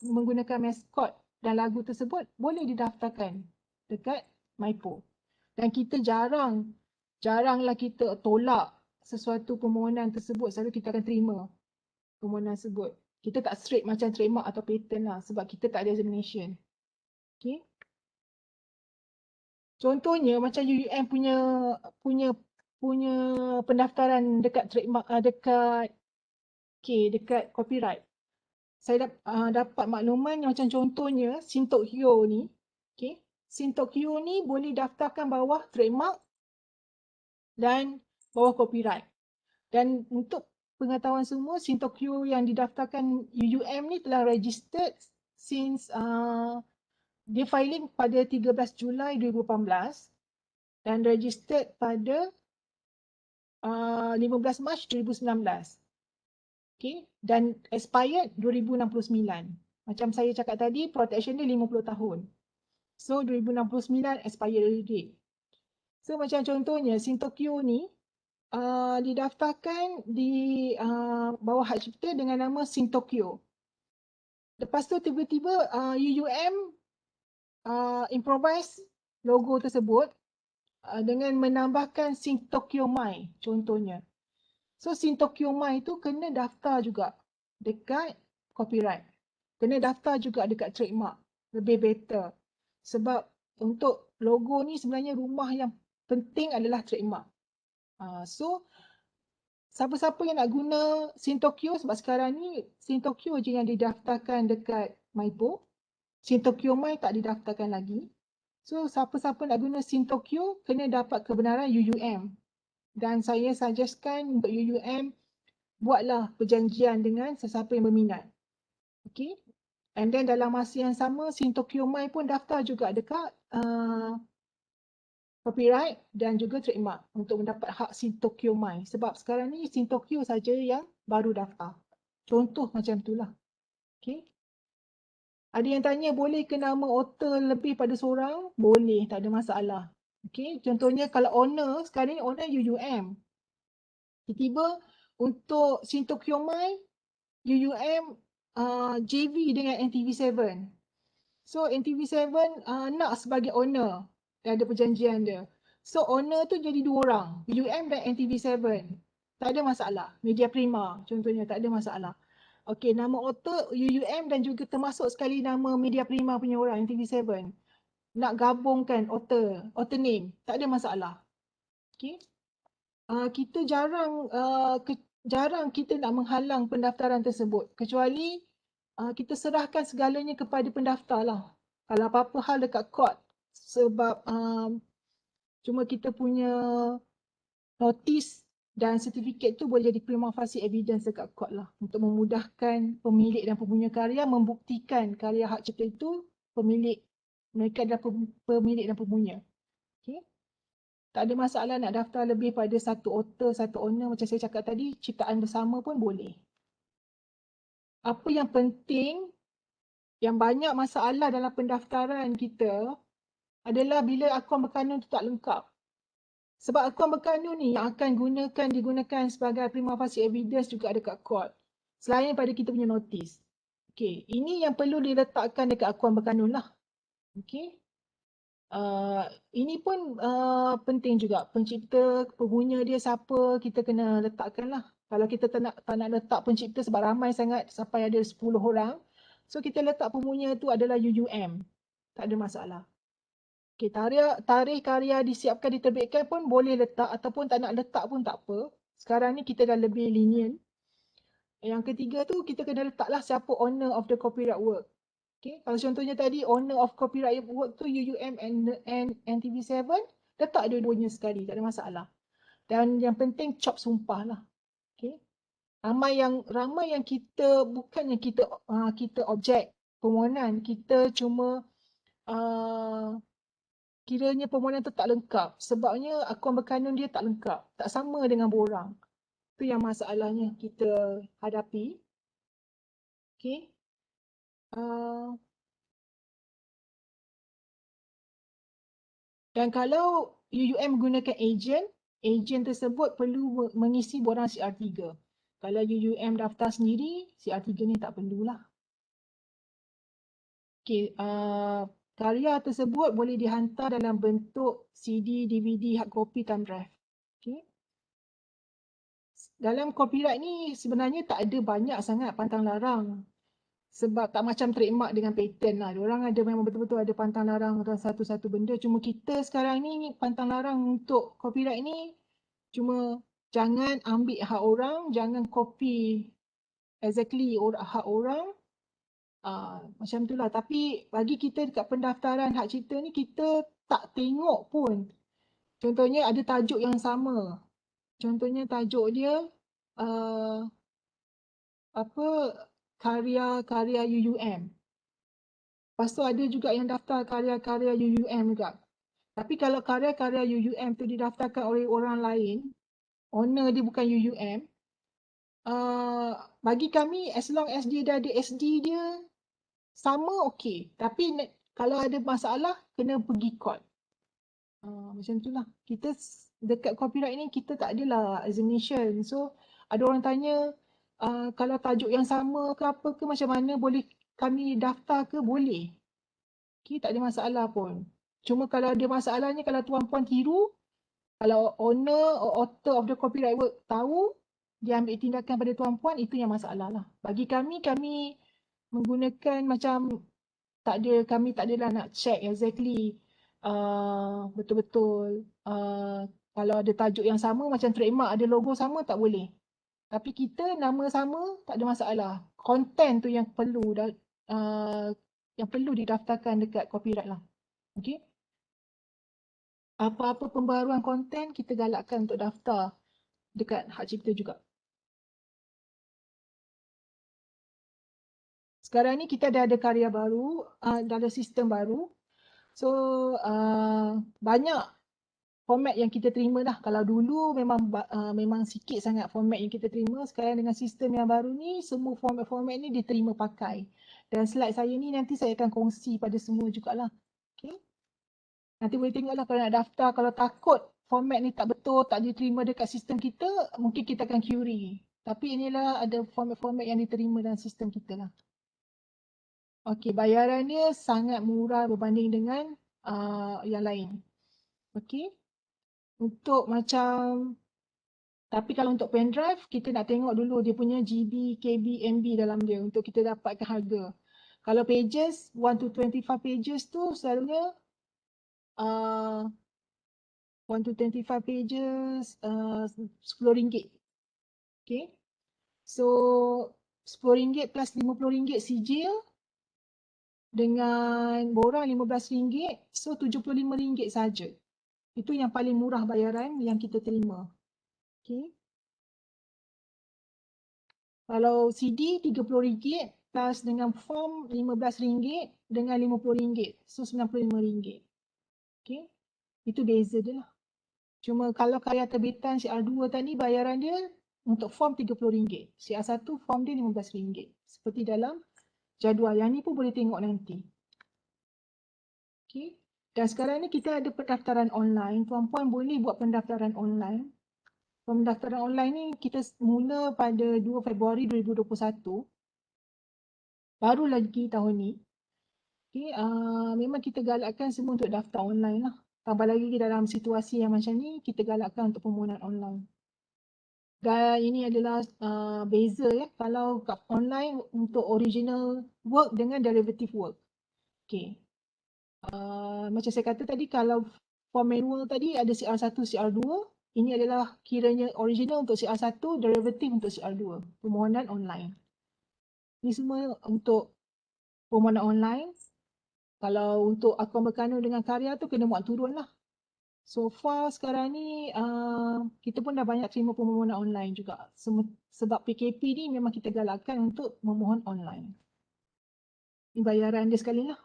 menggunakan mascot dan lagu tersebut, boleh didaftarkan dekat MyPo. Dan kita jaranglah kita tolak sesuatu permohonan tersebut, selalu kita akan terima permohonan tersebut. Kita tak straight macam trademark atau patent lah, sebab kita tak ada examination. Okay. Contohnya macam UUM punya pendaftaran dekat trademark, dekat copyright. Saya dapat makluman yang macam contohnya Sin Tok Hyo ni, okay. Sin Tok Hyo ni boleh daftarkan bawah trademark dan bawah copyright. Dan untuk pengetahuan semua, Sin Tok Hyo yang didaftarkan UUM ni telah registered since dia filing pada 13 Julai 2018 dan registered pada 15 Mac 2019. Okay. Dan expired 2069. Macam saya cakap tadi, protection dia 50 tahun. So 2069 expired date. So macam contohnya Sin Tok Hyo ni didaftarkan di bawah hak cipta dengan nama Sin Tok Hyo. Lepas tu tiba-tiba UUM improvise logo tersebut dengan menambahkan Sin Tok Hyo Mai contohnya. So Sin Tok Hyo Mai tu kena daftar juga dekat copyright. Kena daftar juga dekat trademark. Lebih better. Sebab untuk logo ni sebenarnya rumah yang penting adalah trademark. So siapa-siapa yang nak guna Sin Tok Hyo, sebab sekarang ni Sin Tok Hyo je yang didaftarkan dekat MyPo. Sin Tok Hyo Mai tak didaftarkan lagi. So siapa-siapa nak guna Sin Tok Hyo kena dapat kebenaran UUM. Dan saya suggestkan untuk UUM buatlah perjanjian dengan sesiapa yang berminat. Okay. And then dalam masa yang sama Sin Tok Hyo Mai pun daftar juga dekat copyright dan juga trademark untuk mendapat hak Sin Tok Hyo Mai. Sebab sekarang ni Sin Tok Hyo saja yang baru daftar. Contoh macam itulah. Okay. Ada yang tanya boleh ke nama author lebih pada seorang? Boleh, tak ada masalah. Okay. Contohnya kalau owner, sekarang ni owner UUM. Tiba-tiba untuk Sin Tok Hyo Mai, UUM JV dengan NTV7. So NTV7 nak sebagai owner, dan ada perjanjian dia. So owner tu jadi dua orang, UUM dan NTV7. Tak ada masalah. Media Prima contohnya, tak ada masalah. Okey, nama author UUM dan juga termasuk sekali nama Media Prima punya orang, NTV7. Nak gabungkan author name, tak ada masalah. Okey. Kita jarang kita nak menghalang pendaftaran tersebut, kecuali kita serahkan segalanya kepada pendaftar lah. Kalau apa-apa hal dekat court, sebab cuma kita punya notis dan sertifikat tu boleh jadi prima facie evidence dekat court lah, untuk memudahkan pemilik dan pemunya karya membuktikan karya hak cipta itu mereka adalah pemilik dan pemunya. Okay. Tak ada masalah nak daftar lebih pada satu author, satu owner. Macam saya cakap tadi, ciptaan bersama pun boleh. Apa yang penting, yang banyak masalah dalam pendaftaran kita adalah bila akuan berkanun tu tak lengkap. Sebab akuan berkanun ni yang akan digunakan sebagai prima facie evidence juga dekat court. Selain pada kita punya notis. Okey, ini yang perlu diletakkan dekat akuan berkanun lah. Okey. Ini pun penting juga. Pencipta, pengguna dia siapa, kita kena letakkan lah. Kalau kita tak nak letak pencipta sebab ramai sangat sampai ada 10 orang. So kita letak pengguna tu adalah UUM. Tak ada masalah. Okay, tarikh karya disiapkan diterbitkan pun boleh letak ataupun tak nak letak pun tak apa. Sekarang ni kita dah lebih lenient. Yang ketiga tu kita kena letaklah siapa owner of the copyright work. Okay, kalau contohnya tadi owner of copyright work tu UUM and NTV7, letak dua-duanya sekali, tak ada masalah. Dan yang penting cop sumpah lah. Okay. Ramai yang kita bukannya kita objek permohonan, kita cuma kiranya permohonan tu tak lengkap. Sebabnya akuan berkanun dia tak lengkap, tak sama dengan borang. Itu yang masalahnya kita hadapi. Okay. Dan kalau UUM gunakan ejen tersebut perlu mengisi borang CR3. Kalau UUM daftar sendiri, CR3 ni tak perlulah. Okay, karya tersebut boleh dihantar dalam bentuk CD, DVD, hard copy, thumb drive. Okay. Dalam copyright ni sebenarnya tak ada banyak sangat pantang larang. Sebab tak macam trademark dengan patent lah. Diorang ada memang betul-betul ada pantang larang dalam satu-satu benda. Cuma kita sekarang ni pantang larang untuk copyright ni cuma jangan ambil hak orang, jangan copy exactly hak orang. Macam itulah. Tapi bagi kita dekat pendaftaran hak cipta ni kita tak tengok pun. Contohnya ada tajuk yang sama. Contohnya tajuk dia karya-karya UUM. Lepas tu ada juga yang daftar karya-karya UUM juga. Tapi kalau karya-karya UUM tu didaftarkan oleh orang lain, owner dia bukan UUM, bagi kami as long as dia dah ada SD dia, sama okey. Tapi kalau ada masalah, kena pergi court. Macam itulah. Kita dekat copyright ni, kita tak adalah examination. So, ada orang tanya, kalau tajuk yang sama ke apa ke macam mana boleh kami daftar ke? Boleh. Okay, tak ada masalah pun. Cuma kalau ada masalahnya kalau tuan-puan tiru, kalau owner or author of the copyright work tahu, dia ambil tindakan pada tuan-puan, itu yang masalah lah. Bagi kami menggunakan macam kami tak adalah nak check exactly betul-betul kalau ada tajuk yang sama macam trademark ada logo sama tak boleh. Tapi kita nama sama tak ada masalah. Content tu yang perlu didaftarkan dekat copyright lah. Okey. Apa-apa pembaharuan konten kita galakkan untuk daftar dekat hak cipta juga. Sekarang ni kita dah ada karya baru, dah ada sistem baru. So banyak format yang kita terima dah. Kalau dulu memang sikit sangat format yang kita terima. Sekarang dengan sistem yang baru ni, semua format-format ni diterima pakai. Dan slide saya ni nanti saya akan kongsi pada semua jugalah. Okay. Nanti boleh tengoklah kalau nak daftar. Kalau takut format ni tak betul, tak diterima dekat sistem kita, mungkin kita akan query. Tapi inilah ada format-format yang diterima dalam sistem kita lah. Okey, bayaran dia sangat murah berbanding dengan yang lain. Okey. Untuk tapi kalau untuk pendrive, kita nak tengok dulu dia punya GB, KB, MB dalam dia untuk kita dapatkan harga. Kalau pages, 1 to 25 pages tu selalunya 1 to 25 pages RM10. Okay. So RM10 plus RM50 sijil dengan borang RM15, so RM75 saja. Itu yang paling murah bayaran yang kita terima. Okay. Kalau CD RM30 plus dengan form RM15 dengan RM50, so RM95. Okay. Itu beza dia lah. Cuma kalau karya terbitan CR2 tadi bayaran dia untuk form RM30. CR1 form dia RM15. Seperti dalam jadual. Yang ni pun boleh tengok nanti. Okay. Dan sekarang ni kita ada pendaftaran online. Puan-puan boleh buat pendaftaran online. Pendaftaran online ni kita mula pada 2 Februari 2021. Baru lagi tahun ni. Okay, memang kita galakkan semua untuk daftar online lah. Tambah lagi dalam situasi yang macam ni, kita galakkan untuk permohonan online. Dan ini adalah beza ya, kalau kat online untuk original work dengan derivative work. Okay. Macam saya kata tadi, kalau form manual tadi ada CR1, CR2, ini adalah kiranya original untuk CR1, derivative untuk CR2, permohonan online. Ini semua untuk permohonan online. Kalau untuk akuan berkanun dengan karya tu kena muat turun lah. So far sekarang ni kita pun dah banyak terima permohonan online juga. Sebab PKP ni memang kita galakkan untuk memohon online. Ini bayaran dia sekali lah.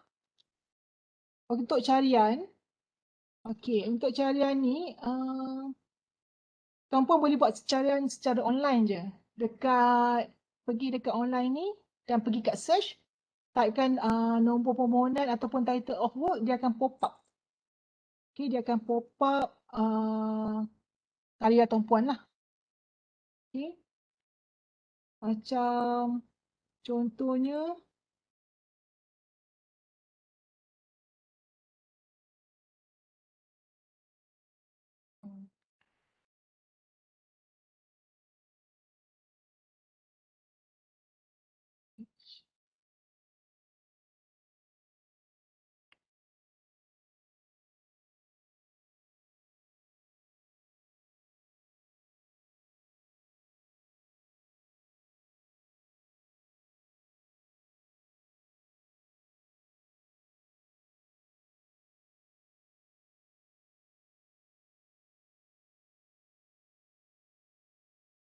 Untuk carian, okey, untuk carian ni tuan-puan boleh buat carian secara online je. Pergi dekat online ni dan pergi kat search, typekan nombor permohonan ataupun title of work, dia akan pop up. Okay, dia akan pop up karya tuan-puan lah. Okay. Macam contohnya,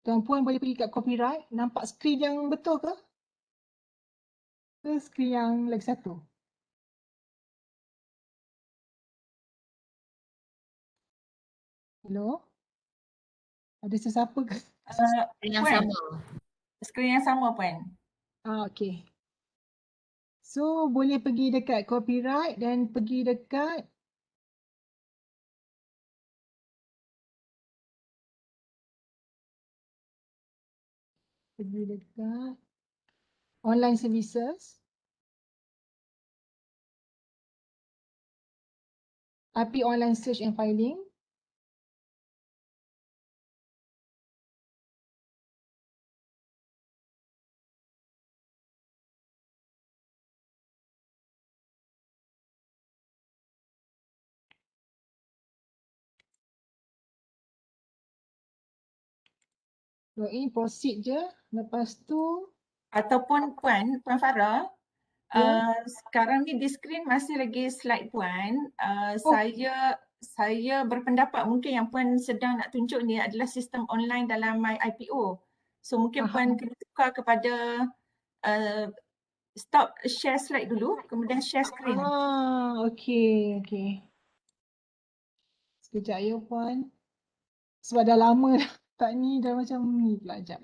tuan-puan boleh pergi kat copyright. Nampak skrin yang betul ke? Ke skrin yang lagi satu? Hello? Ada sesiapa ke? Yang sama. Skrin yang sama Puan. Okay. So, boleh pergi dekat copyright dan pergi dekat online services. IP online search and filing. Login, proceed je. Lepas tu, Ataupun Puan Farah, Ya. sekarang ni di skrin masih lagi slide Puan. Oh. Saya berpendapat mungkin yang Puan sedang nak tunjuk ni adalah sistem online dalam My IPO. So mungkin Puan kena tukar kepada stop share slide dulu, kemudian share screen. Okey. Sekejap ya puan. Sebab dah lama dah tak ni, dah macam ni pula. Sekejap.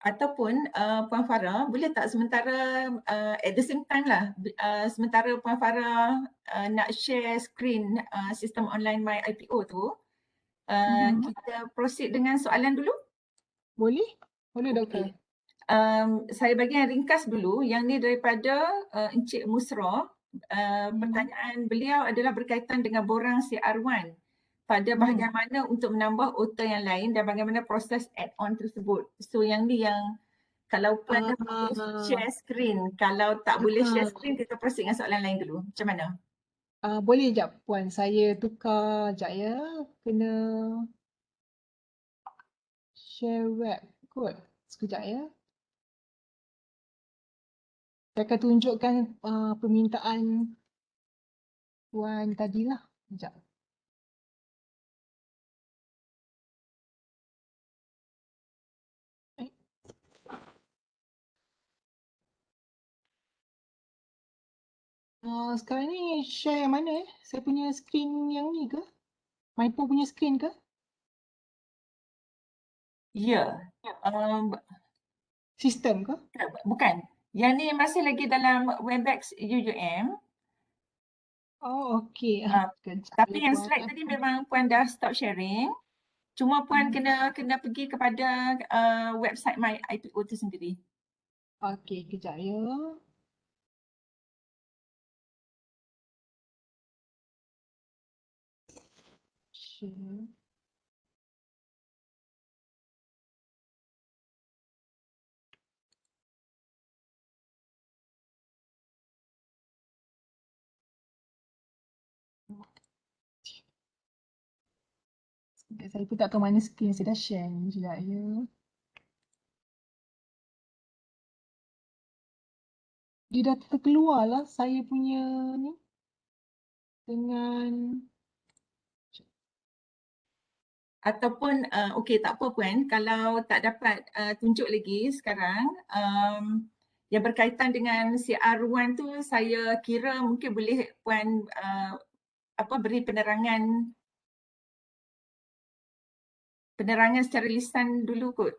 Ataupun Puan Farah boleh tak sementara at the same time lah, sementara Puan Farah nak share screen sistem online My IPO tu, kita proceed dengan soalan dulu. Boleh? Boleh doktor. Okay. Saya bagi yang ringkas dulu. Yang ni daripada Encik Musra. Pertanyaan beliau adalah berkaitan dengan borang CR1. Pada bahagian mana untuk menambah author yang lain dan bagaimana proses add-on tersebut. So yang ni yang kalau Puan dah boleh share screen. Kalau tak boleh share screen, kita proceed dengan soalan lain dulu. Macam mana? Boleh sekejap puan. Saya tukar sekejap ya. Kena share web kot. Sekejap ya. Saya akan tunjukkan permintaan puan tadilah. Sekejap. Sekarang ni share yang mana? Saya punya screen yang ni ke? Mypo punya screen ke? Ya, Sistem ke? bukan. Yang ni masih lagi dalam Webex UUM. Oh, okey. Kejap Tapi ya yang Puan. slide tadi memang Puan dah stop sharing. Cuma Puan kena pergi kepada website My IPO tu sendiri. Okey, kejap ya. Share. Saya pun tak tahu mana screen saya dah share ni. Sekejap ya. Dia dah terkeluar lah saya punya ni. Dengan Ataupun okey tak apa Puan, kalau tak dapat tunjuk lagi sekarang, yang berkaitan dengan CR1 tu saya kira mungkin boleh Puan beri penerangan secara lisan dulu kot.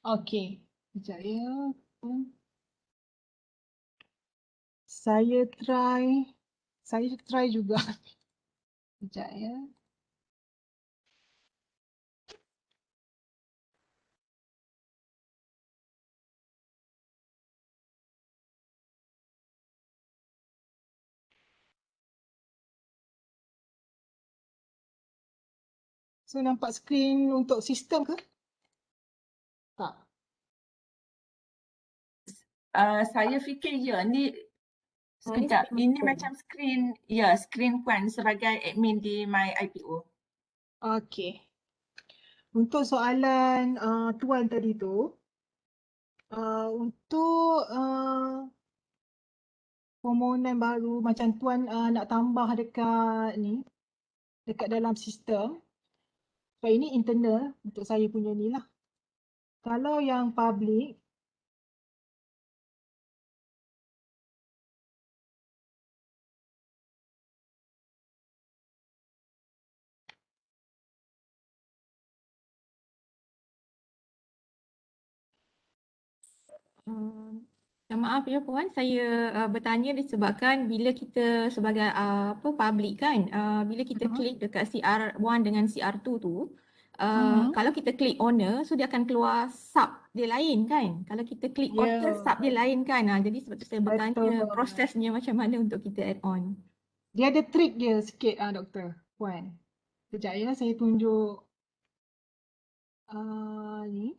okey. Kejap ya. Saya try juga. Kejap ya. So nampak skrin untuk sistem ke? Tak. Saya fikir ya, ni Ni sekejap. screen Ini Puan. macam skrin Puan sebagai admin di My IPO. Okey. Untuk soalan Tuan tadi tu, untuk permohonan baru macam Tuan nak tambah dekat ni, dekat dalam sistem. So ini internal untuk saya punya ni lah. Kalau yang public, Minta maaf ya Puan, saya bertanya disebabkan bila kita sebagai public kan, bila kita klik dekat CR1 dengan CR2 tu, kalau kita klik owner, so dia akan keluar sub dia lain kan. Kalau kita klik Ya. author, sub dia lain kan. Jadi sebab tu saya bertanya Betul. prosesnya macam mana untuk kita add on. Dia ada trik dia sikit doktor, Puan. Sekejap ya, saya tunjuk ni.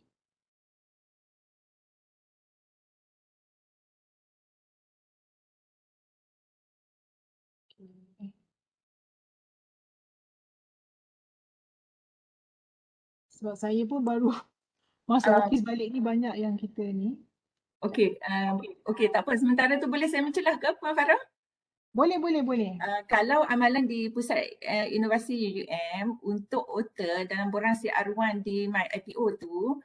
Okay. Sebab saya pun baru masuk office balik ni banyak yang kita ni. Okey, tak apa. Sementara tu boleh saya mencelah ke Puan Farah? Boleh. Kalau amalan di Pusat Inovasi UUM untuk OTA dalam borang CR1 di My IPO tu,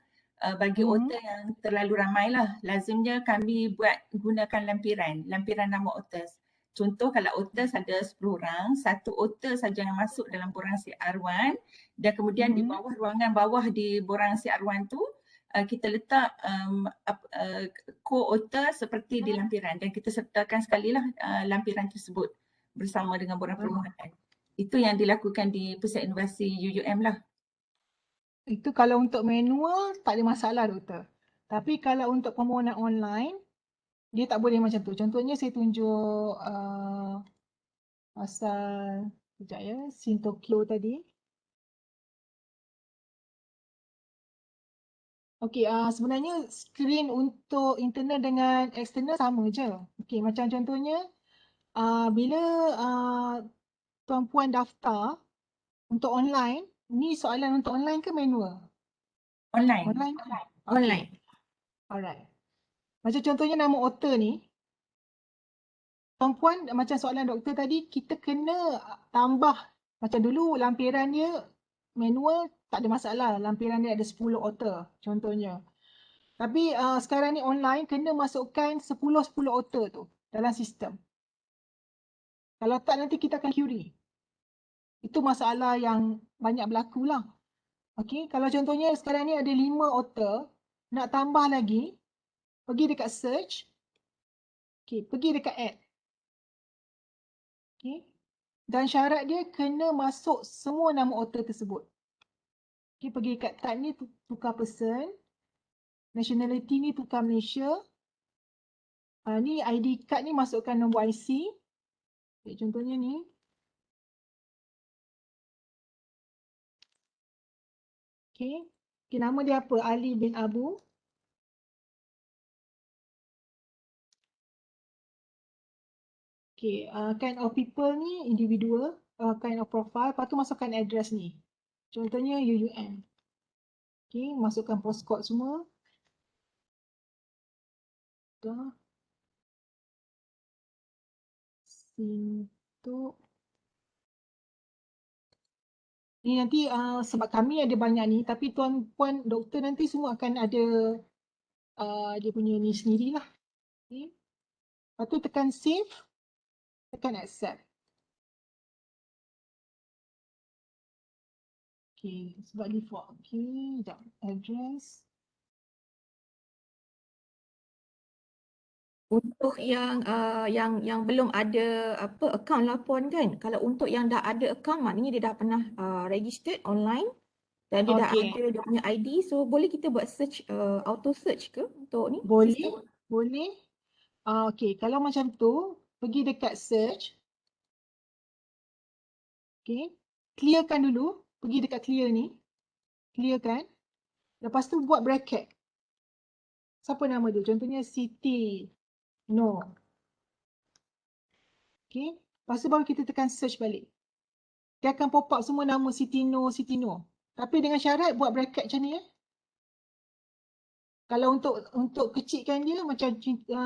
bagi OTA yang terlalu ramai lah, lazimnya kami gunakan lampiran nama OTAs. Contoh kalau OTAs ada 10 orang, satu OTA saja yang masuk dalam borang CR1 dan kemudian di bawah ruangan bawah di borang CR1 tu, kita letak co-OTA seperti di lampiran dan kita sertakan sekali lah lampiran tersebut bersama dengan borang perumahan. Itu yang dilakukan di Pusat Inovasi UUM lah. Itu kalau untuk manual tak ada masalah doktor. Tapi kalau untuk permohonan online, dia tak boleh macam tu. Contohnya saya tunjuk pasal, sekejap ya, Sin Tokyo tadi. Okey, sebenarnya skrin untuk internal dengan eksternal sama je. Okey, macam contohnya bila tuan-puan daftar untuk online, ni soalan untuk online ke manual? Online. Online. Online. Alright. Macam contohnya nama author ni, tuan-puan macam soalan doktor tadi, kita kena tambah. Macam dulu lampiran dia manual tak ada masalah. Lampiran dia ada 10 author contohnya. Tapi sekarang ni online kena masukkan 10 author tu dalam sistem. Kalau tak nanti kita akan query. Itu masalah yang banyak berlaku lah. Okey, kalau contohnya sekarang ni ada 5 author, nak tambah lagi, pergi dekat search, okey, pergi dekat add. Okey. Dan syarat dia kena masuk semua nama author tersebut. Okey, pergi dekat type ni tukar person, nationality ni tukar Malaysia. Ni ID card ni masukkan nombor IC. Okay, contohnya ni. Okay. Okay, nama dia apa? Ali bin Abu. Okay, kind of people ni individual, kind of profile. Lepas tu masukkan address ni. Contohnya UUM. Okay, masukkan postcode semua. Dah. Sintuk. Ni nanti sebab kami ada banyak ni, tapi tuan-puan doktor nanti semua akan ada dia punya ni sendirilah. Okay. Lepas tu tekan save, tekan accept. Okay, sebab default. Okay, sekejap. Address. Untuk yang belum ada apa akaun lah Puan kan. Kalau untuk yang dah ada akaun maknanya dia dah pernah registered online dan dia dah Okay. ada dia punya ID. So boleh kita buat search auto search ke untuk ni Boleh, sistem? boleh. Okay, kalau macam tu, pergi dekat search. Okay, clearkan dulu. Pergi dekat clear ni. Clearkan. Lepas tu buat bracket. Siapa nama dia? Contohnya Siti No. Okay, lepas tu baru kita tekan search balik. Dia akan pop up semua nama Siti No, Siti No. Tapi dengan syarat buat bracket macam ni Kalau untuk kecilkan dia macam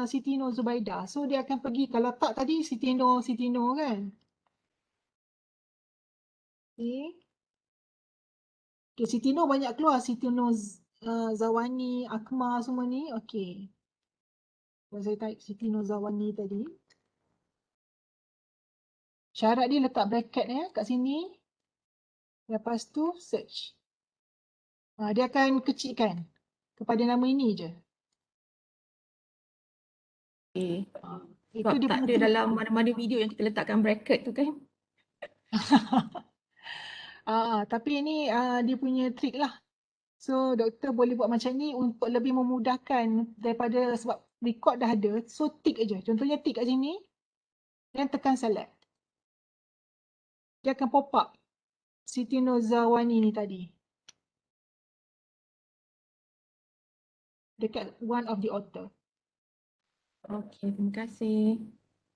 Siti No Zubaida. So dia akan pergi, kalau tak tadi Siti No kan. Okay. Okay, Siti No banyak keluar. Siti No Zawani, Akmal semua ni. Okay. Kalau saya type Siti No Zawani tadi. Syarat dia letak bracket kat sini. Lepas tu search. Dia akan kecilkan kepada nama ini je. Okay. Itu Sebab dia tak punya ada trik. dalam mana-mana video yang kita letakkan bracket tu kan. Tapi ini dia punya trik lah. So doktor boleh buat macam ni untuk lebih memudahkan daripada sebab record dah ada. So tick aja. Contohnya tick kat sini. Dan tekan select. Dia akan pop up Siti Nozawani ni tadi. Dekat one of the author. Okay, terima kasih.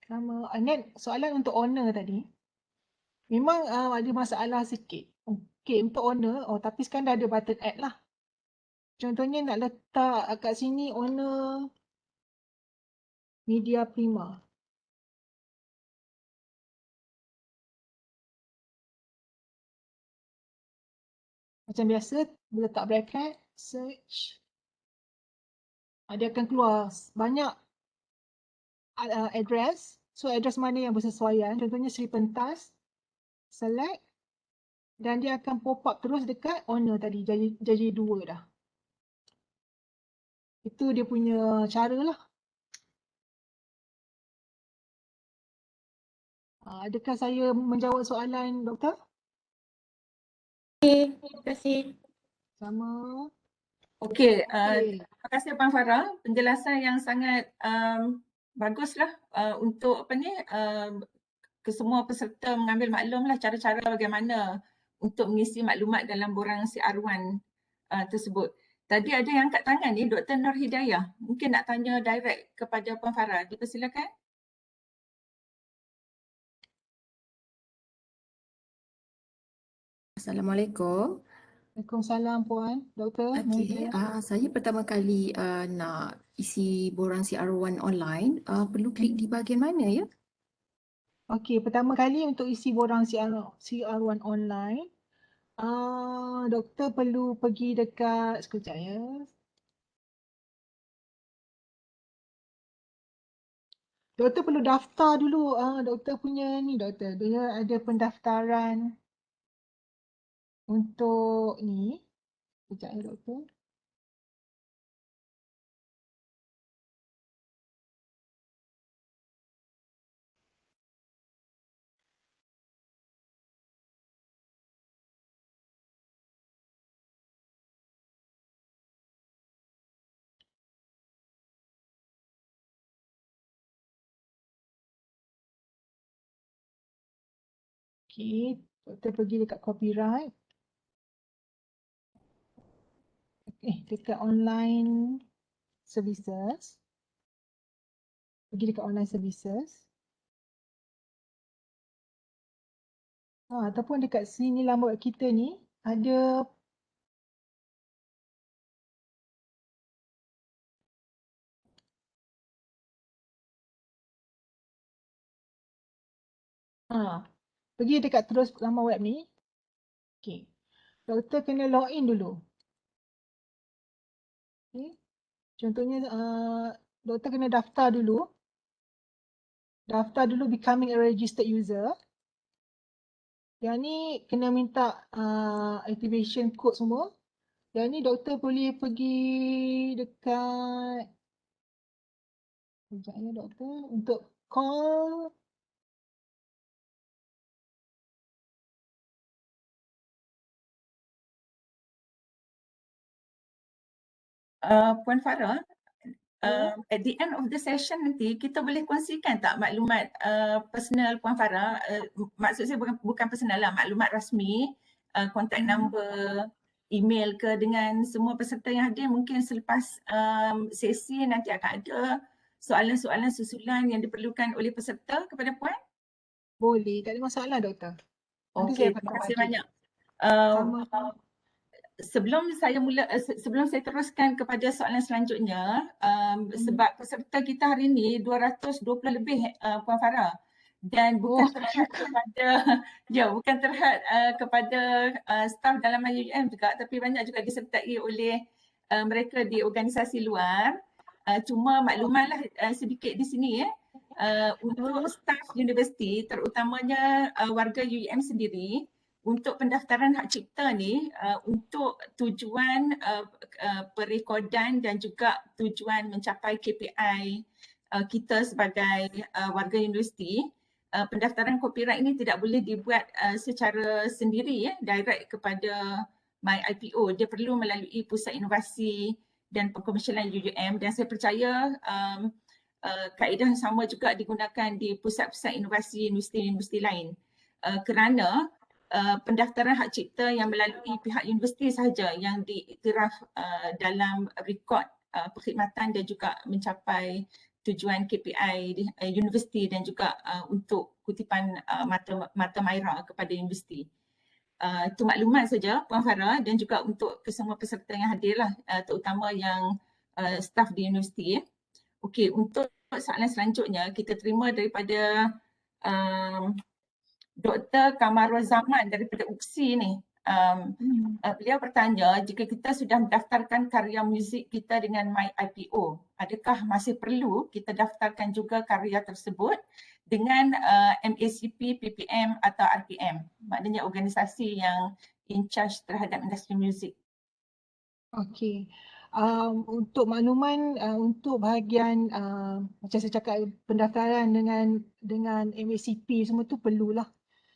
Sama. Net soalan untuk owner tadi. Memang ada masalah sikit. Okay, untuk owner. Tapi sekarang dah ada button add lah. Contohnya nak letak kat sini owner Media Prima. Macam biasa, letak bracket, search. Dia akan keluar banyak address. So address mana yang bersesuaian. Contohnya Sri Pentas. Select. Dan dia akan pop up terus dekat owner tadi. Jadi 2 dah. Itu dia punya cara lah. Adakah saya menjawab soalan doktor? Okay, terima kasih. Sama. Okey, Okay. terima kasih Puan Farah. Penjelasan yang sangat baguslah untuk apa ni ke semua peserta mengambil maklum lah cara-cara bagaimana untuk mengisi maklumat dalam borang CR1 tersebut. Tadi ada yang angkat tangan ni, Dr. Nur Hidayah. Mungkin nak tanya direct kepada Puan Farah. Dipersilakan. Assalamualaikum. Waalaikumsalam Puan. Doktor. Okey, saya pertama kali nak isi borang CR1 online. Perlu klik di bahagian mana ya? Okey, pertama kali untuk isi borang CR1 online, doktor perlu pergi dekat, sekejap ya. Doktor perlu daftar dulu. Doktor punya ni doktor. Dia ada pendaftaran untuk ni. Sekejap ya doktor. Okey, doktor pergi dekat copyright. Dekat online services. Pergi dekat online services. Ataupun dekat sini lambat kita ni ada pergi dekat terus laman web ni. Okey. Doktor kena login dulu. Okey. Contohnya doktor kena daftar dulu. Daftar dulu becoming a registered user. Yang ni kena minta activation code semua. Yang ni doktor boleh pergi dekat sekejap ya doktor untuk call Puan Farah, at the end of the session nanti kita boleh kongsikan tak maklumat personal Puan Farah, maksud saya bukan personal lah, maklumat rasmi, contact number, email ke dengan semua peserta yang hadir. Mungkin selepas sesi nanti akan ada soalan-soalan susulan yang diperlukan oleh peserta kepada Puan. boleh, tak ada masalah doktor. Nanti Okey, saya terima akan kasih bagi. banyak. Sama. Sebelum saya teruskan kepada soalan selanjutnya, sebab peserta kita hari ini 220 lebih Puan Farah, dan bukan terhad kepada bukan terhad kepada staf dalaman UUM juga, tapi banyak juga disertai oleh mereka di organisasi luar. Cuma maklumatlah sedikit di sini untuk staf universiti, terutamanya warga UUM sendiri, untuk pendaftaran hak cipta ni untuk tujuan perekodan dan juga tujuan mencapai KPI kita sebagai warga universiti, pendaftaran copyright ini tidak boleh dibuat secara sendiri direct kepada MyIPO. Dia perlu melalui Pusat Inovasi dan Pengkomersialan UUM, dan saya percaya kaedah yang sama juga digunakan di pusat-pusat inovasi universiti-universiti lain. Kerana pendaftaran hak cipta yang melalui pihak universiti sahaja yang diiktiraf dalam rekod perkhidmatan dan juga mencapai tujuan KPI universiti dan juga untuk kutipan mata Maira kepada universiti. Itu maklumat saja Puan Farah, dan juga untuk kesemua peserta yang hadir lah, terutama yang staf di universiti. Okey, untuk soalan selanjutnya kita terima daripada Dr. Kamarul Zaman daripada UKSI ni. Beliau bertanya, jika kita sudah mendaftarkan karya muzik kita dengan MyIPO, adakah masih perlu kita daftarkan juga karya tersebut dengan MACP, PPM atau RPM, maknanya organisasi yang in charge terhadap industri muzik? Okey. Untuk makluman untuk bahagian macam saya cakap, pendaftaran dengan MACP semua tu perlulah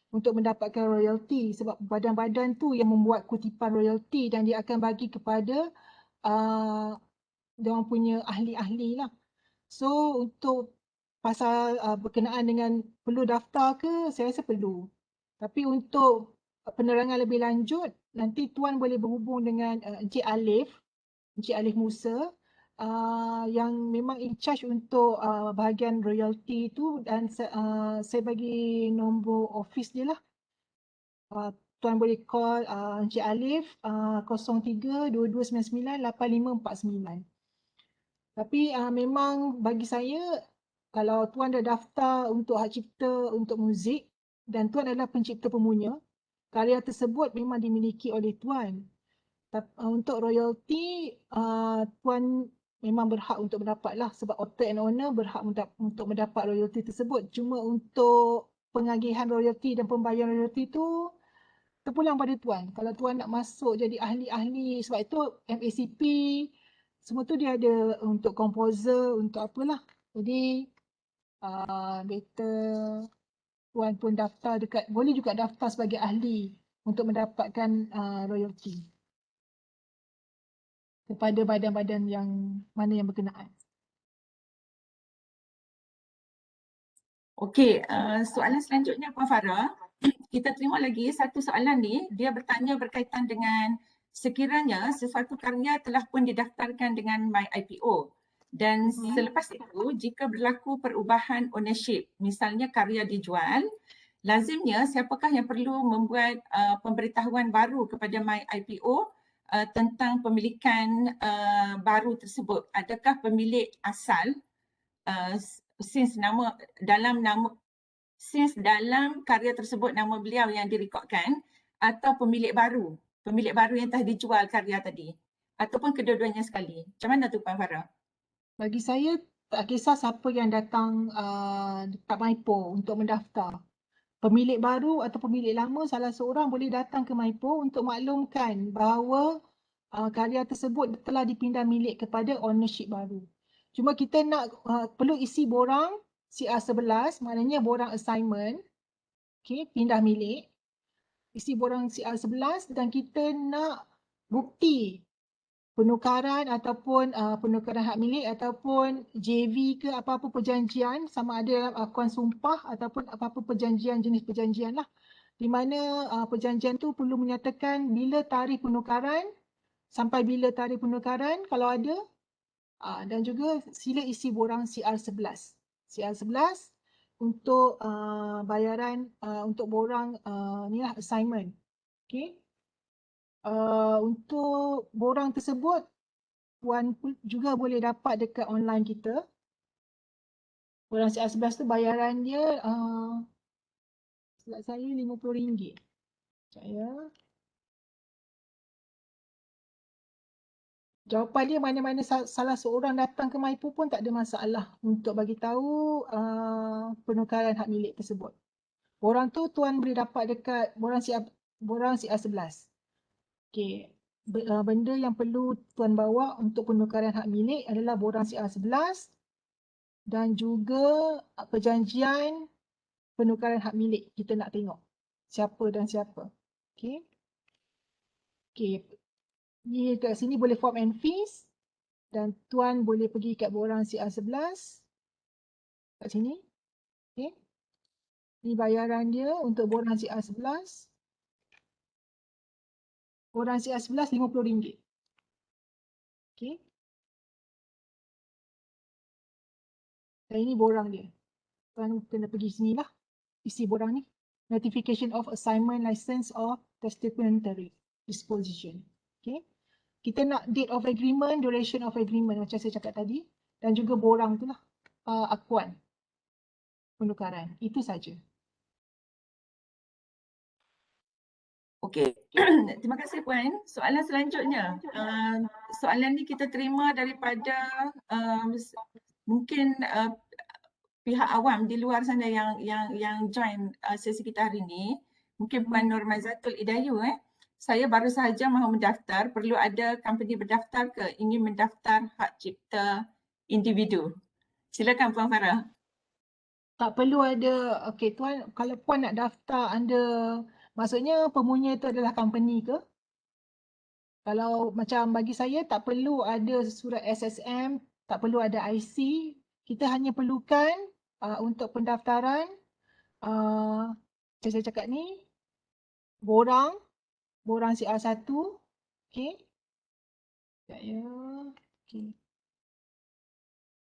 untuk mendapatkan royalty, sebab badan-badan tu yang membuat kutipan royalty dan dia akan bagi kepada dia orang punya ahli-ahli lah. So untuk pasal berkenaan dengan perlu daftar ke, saya rasa perlu. Tapi untuk penerangan lebih lanjut, nanti Tuan boleh berhubung dengan Encik Alif Musa, yang memang in charge untuk bahagian royalty tu, dan saya bagi nombor office dia lah. Tuan boleh call Encik Alif 03-2299-8549. Tapi memang bagi saya, kalau Tuan dah daftar untuk hak cipta untuk muzik dan Tuan adalah pencipta pemunya, karya tersebut memang dimiliki oleh Tuan. Untuk royalty, Tuan memang berhak untuk mendapat lah, sebab author and owner berhak untuk mendapat royalty tersebut. Cuma untuk pengagihan royalty dan pembayaran royalty tu terpulang pada tuan. Kalau tuan nak masuk jadi ahli-ahli, sebab itu MACP semua tu dia ada untuk composer, untuk apalah. Jadi better tuan pun daftar dekat, boleh juga daftar sebagai ahli untuk mendapatkan royalty kepada badan-badan yang mana yang berkenaan. Okey, soalan selanjutnya Puan Farah. Kita terima lagi satu soalan ni. Dia bertanya berkaitan dengan sekiranya sesuatu karya telah pun didaftarkan dengan MyIPO dan selepas itu jika berlaku perubahan ownership, misalnya karya dijual, lazimnya siapakah yang perlu membuat pemberitahuan baru kepada MyIPO tentang pemilikan baru tersebut? Adakah pemilik asal since dalam karya tersebut nama beliau yang direkodkan, atau pemilik baru yang telah dijual karya tadi, ataupun kedua-duanya sekali? Macam mana tu Puan Farah? Bagi saya tak kisah siapa yang datang dekat MyPo untuk mendaftar. Pemilik baru atau pemilik lama, salah seorang boleh datang ke MyPo untuk maklumkan bahawa karya tersebut telah dipindah milik kepada ownership baru. Cuma kita nak perlu isi borang CR11, maknanya borang assignment, okay, pindah milik. Isi borang CR11 dan kita nak bukti penukaran ataupun penukaran hak milik ataupun JV ke apa-apa perjanjian, sama ada dalam akuan sumpah ataupun apa-apa perjanjian, jenis perjanjian lah, di mana perjanjian tu perlu menyatakan bila tarikh penukaran, sampai bila tarikh penukaran kalau ada, dan juga sila isi borang CR11. CR11 untuk bayaran untuk borang ni lah, assignment. Okay. Untuk borang tersebut, puan juga boleh dapat dekat online kita. Borang CR11 tu bayaran dia silap saya RM50. Sekejap ya. Jawapan dia mana-mana salah seorang datang ke MyPo pun tak ada masalah untuk bagi tahu penukaran hak milik tersebut. Borang tu tuan boleh dapat dekat borang CR11. Okey. Benda yang perlu tuan bawa untuk penukaran hak milik adalah borang CR11 dan juga perjanjian penukaran hak milik. Kita nak tengok siapa dan siapa. Okey. Okey. Ni kat sini boleh form and fees dan tuan boleh pergi kat borang CR11 kat sini. Okey. Ni bayaran dia untuk borang CR11. Borang CR11 RM50. Okey. Dan ini borang dia. Tuan kena pergi sini lah. Isi borang ni. Notification of assignment license or testamentary disposition. Okay. Kita nak date of agreement, duration of agreement macam saya cakap tadi. Dan juga borang tu lah. Akuan penukaran. Itu saja. Okey. Terima kasih Puan. Soalan selanjutnya. Soalan ni kita terima daripada mungkin pihak awam di luar sana yang join sesi kita hari ini. Mungkin Puan Nur Mazatul Idayu. Saya baru sahaja mahu mendaftar, perlu ada company berdaftar ke? Ingin mendaftar hak cipta individu. Silakan Puan Farah. Tak perlu ada, okey tuan, kalau puan nak daftar under, maksudnya pemunya itu adalah company ke? Kalau macam bagi saya tak perlu ada surat SSM, tak perlu ada IC, kita hanya perlukan untuk pendaftaran, macam saya cakap ni, borang CR1, okey. Sekejap ya, okey.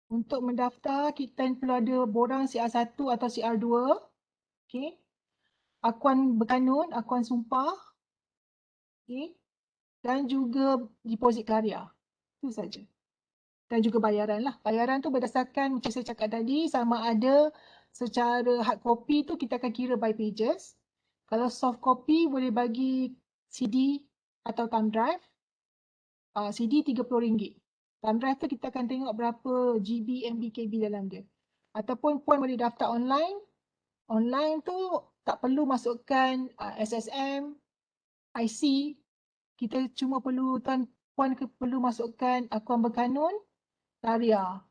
Untuk mendaftar, kita perlu ada borang CR1 atau CR2. Okay. Akuan berkanun, akuan sumpah. Okay. Dan juga deposit karya. Itu saja. Dan juga bayaran lah. Bayaran tu berdasarkan macam saya cakap tadi, sama ada secara hard copy tu kita akan kira by pages. Kalau soft copy boleh bagi CD atau thumb drive. CD RM30. Thumb drive tu kita akan tengok berapa GB, MB, KB dalam dia. Ataupun Puan boleh daftar online. Online tu tak perlu masukkan SSM, IC. Kita cuma perlu, Puan perlu masukkan akuan berkanun, tarikh.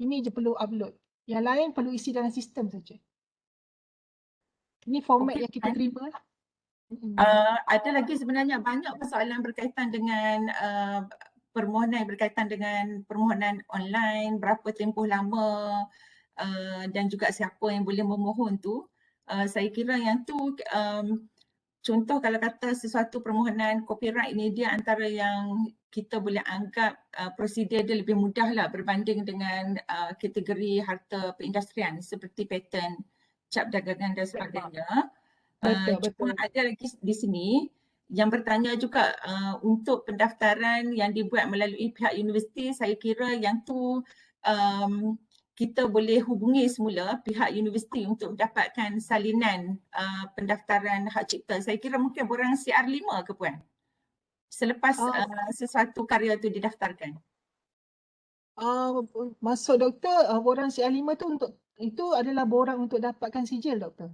Ini je perlu upload. Yang lain perlu isi dalam sistem saja. Ini format Okey, yang kita terima lah. ada lagi sebenarnya banyak persoalan berkaitan dengan permohonan berkaitan dengan permohonan online, berapa tempoh lama dan juga siapa yang boleh memohon tu. Saya kira yang tu contoh kalau kata sesuatu permohonan copyright ni dia antara yang kita boleh anggap prosedur dia lebih mudah lah berbanding dengan kategori harta perindustrian seperti patent, cap dagangan dan sebagainya. Betul, Cuma betul. ada lagi di sini yang bertanya juga untuk pendaftaran yang dibuat melalui pihak universiti, saya kira yang tu kita boleh hubungi semula pihak universiti untuk mendapatkan salinan pendaftaran hak cipta. Saya kira mungkin borang CR5 ke Puan? Selepas sesuatu karya tu didaftarkan. Maksud doktor, borang CR5 tu untuk itu adalah borang untuk dapatkan sijil doktor.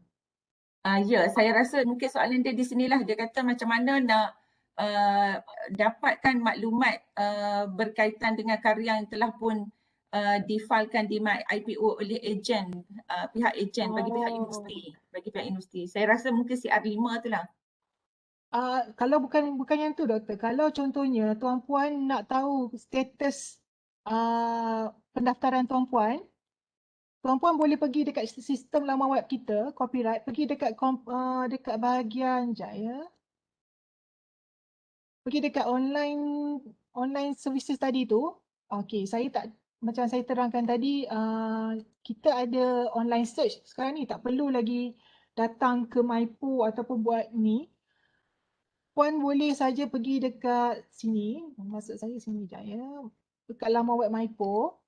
Ya, saya rasa mungkin soalan dia di sinilah. Dia kata macam mana nak dapatkan maklumat berkaitan dengan karya yang telah pun difailkan di IPO oleh ejen, pihak ejen bagi pihak universiti. Saya rasa mungkin CR5 tu lah. Kalau bukan yang tu doktor, kalau contohnya tuan-puan nak tahu status pendaftaran tuan-puan boleh pergi dekat sistem laman web kita, copyright, pergi dekat dekat bahagian pergi dekat online services tadi tu. Okey, macam saya terangkan tadi, kita ada online search sekarang ni, tak perlu lagi datang ke MyPo ataupun buat ni. Puan boleh saja pergi dekat sini, maksud saya sini sekejap ya, dekat laman web MyPo.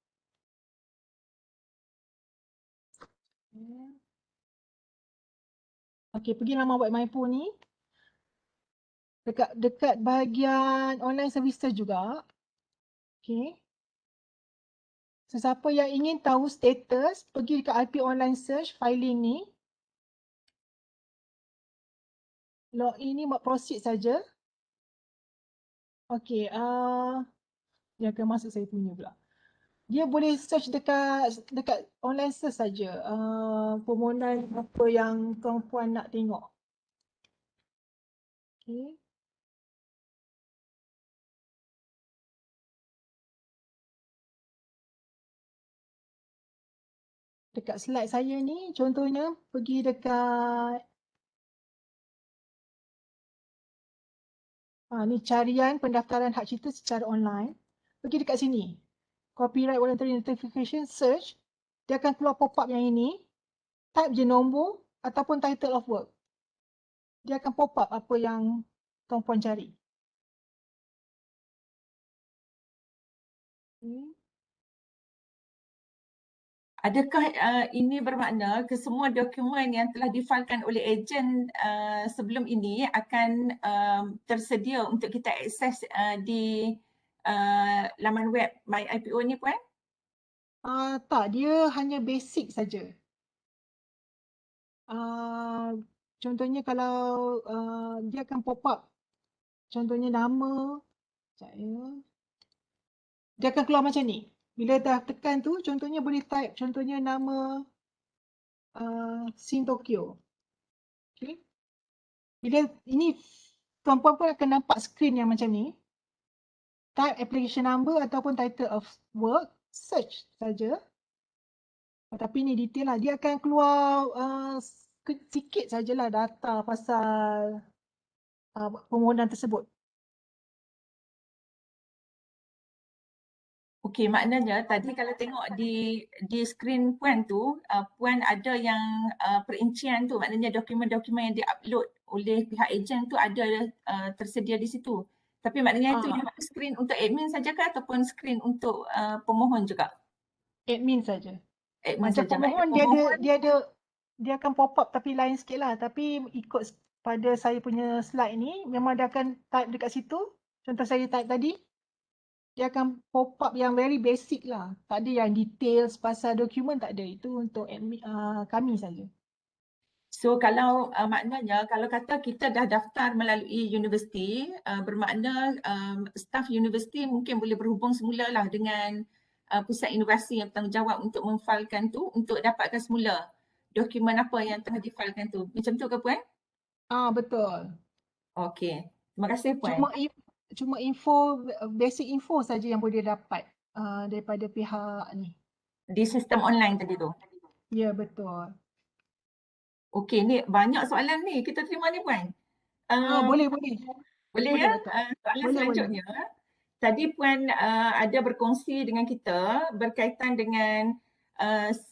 Okey, pergi laman web MyPo ni. Dekat bahagian online services juga. Okey. Sesiapa yang ingin tahu status, pergi dekat IP online search filing ni. Login ni buat proceed saja. Okey, dia akan masuk saya punya pula. Dia boleh search dekat online search saja. Permohonan apa yang tuan-puan nak tengok. Okey. Dekat slide saya ni, contohnya pergi dekat ni carian pendaftaran hak cipta secara online. Pergi dekat sini. Copyright Voluntary Notification Search. Dia akan keluar pop-up yang ini. Type je nombor ataupun title of work. Dia akan pop-up apa yang tuan-puan cari. Adakah ini bermakna kesemua dokumen yang telah difailkan oleh ejen sebelum ini akan tersedia untuk kita akses di laman web MyIPO ni Puan? Tak, dia hanya basic saja. Contohnya kalau dia akan pop-up. Contohnya nama. Sekejap ya. Dia akan keluar macam ni. Bila dah tekan tu, contohnya boleh type. Contohnya nama Sin Tokyo. Okay. Bila ini, tuan-puan pun akan nampak skrin yang macam ni. Type application number ataupun title of work. Search saja. Tapi ni detail lah. Dia akan keluar sikit sajalah data pasal permohonan tersebut. Okey, maknanya tadi kalau tengok di skrin Puan tu, Puan ada yang perincian tu, maknanya dokumen-dokumen yang diupload oleh pihak ejen tu ada tersedia di situ. Tapi maknanya itu skrin untuk admin saja ke ataupun skrin untuk pemohon juga? Admin saja. Admin Macam saja. pemohon dia akan pop up tapi lain sikit lah. Tapi ikut pada saya punya slide ni memang dia akan type dekat situ. Contoh saya type tadi. dia akan pop up yang very basic lah. Tak ada yang details pasal dokumen, tak ada. Itu untuk kami saja. So kalau maknanya kalau kata kita dah daftar melalui universiti, bermakna staf universiti mungkin boleh berhubung semula lah dengan pusat inovasi yang bertanggungjawab untuk memfailkan tu untuk dapatkan semula dokumen apa yang tengah difailkan tu. Macam tu ke Puan? Betul. Okey. Terima kasih Puan. Cuma info, basic info saja yang boleh dapat daripada pihak ni. Di sistem online tadi tu. Ya, betul. Okey, ni banyak soalan ni kita terima ni Puan. Boleh. Boleh Boleh, ya? Dato'. Soalan Boleh. selanjutnya. Tadi Puan ada berkongsi dengan kita berkaitan dengan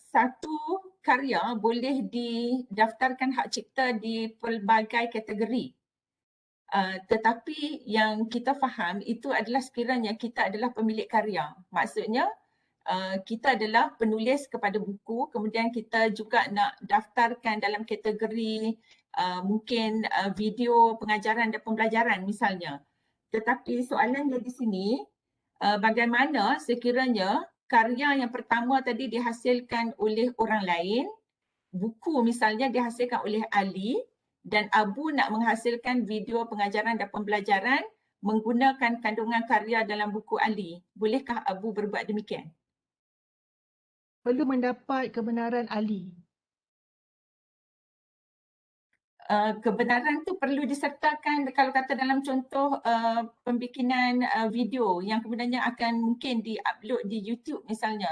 satu karya boleh didaftarkan hak cipta di pelbagai kategori. Tetapi yang kita faham itu adalah sekiranya kita adalah pemilik karya. Maksudnya kita adalah penulis kepada buku, kemudian kita juga nak daftarkan dalam kategori mungkin video pengajaran dan pembelajaran misalnya. Tetapi soalannya di sini, bagaimana sekiranya karya yang pertama tadi dihasilkan oleh orang lain, buku misalnya dihasilkan oleh ahli dan Abu nak menghasilkan video pengajaran dan pembelajaran menggunakan kandungan karya dalam buku ahli. Bolehkah Abu berbuat demikian? Perlu mendapat kebenaran ahli. Kebenaran tu perlu disertakan kalau kata dalam contoh pembikinan video yang kemudiannya akan mungkin di-upload di YouTube misalnya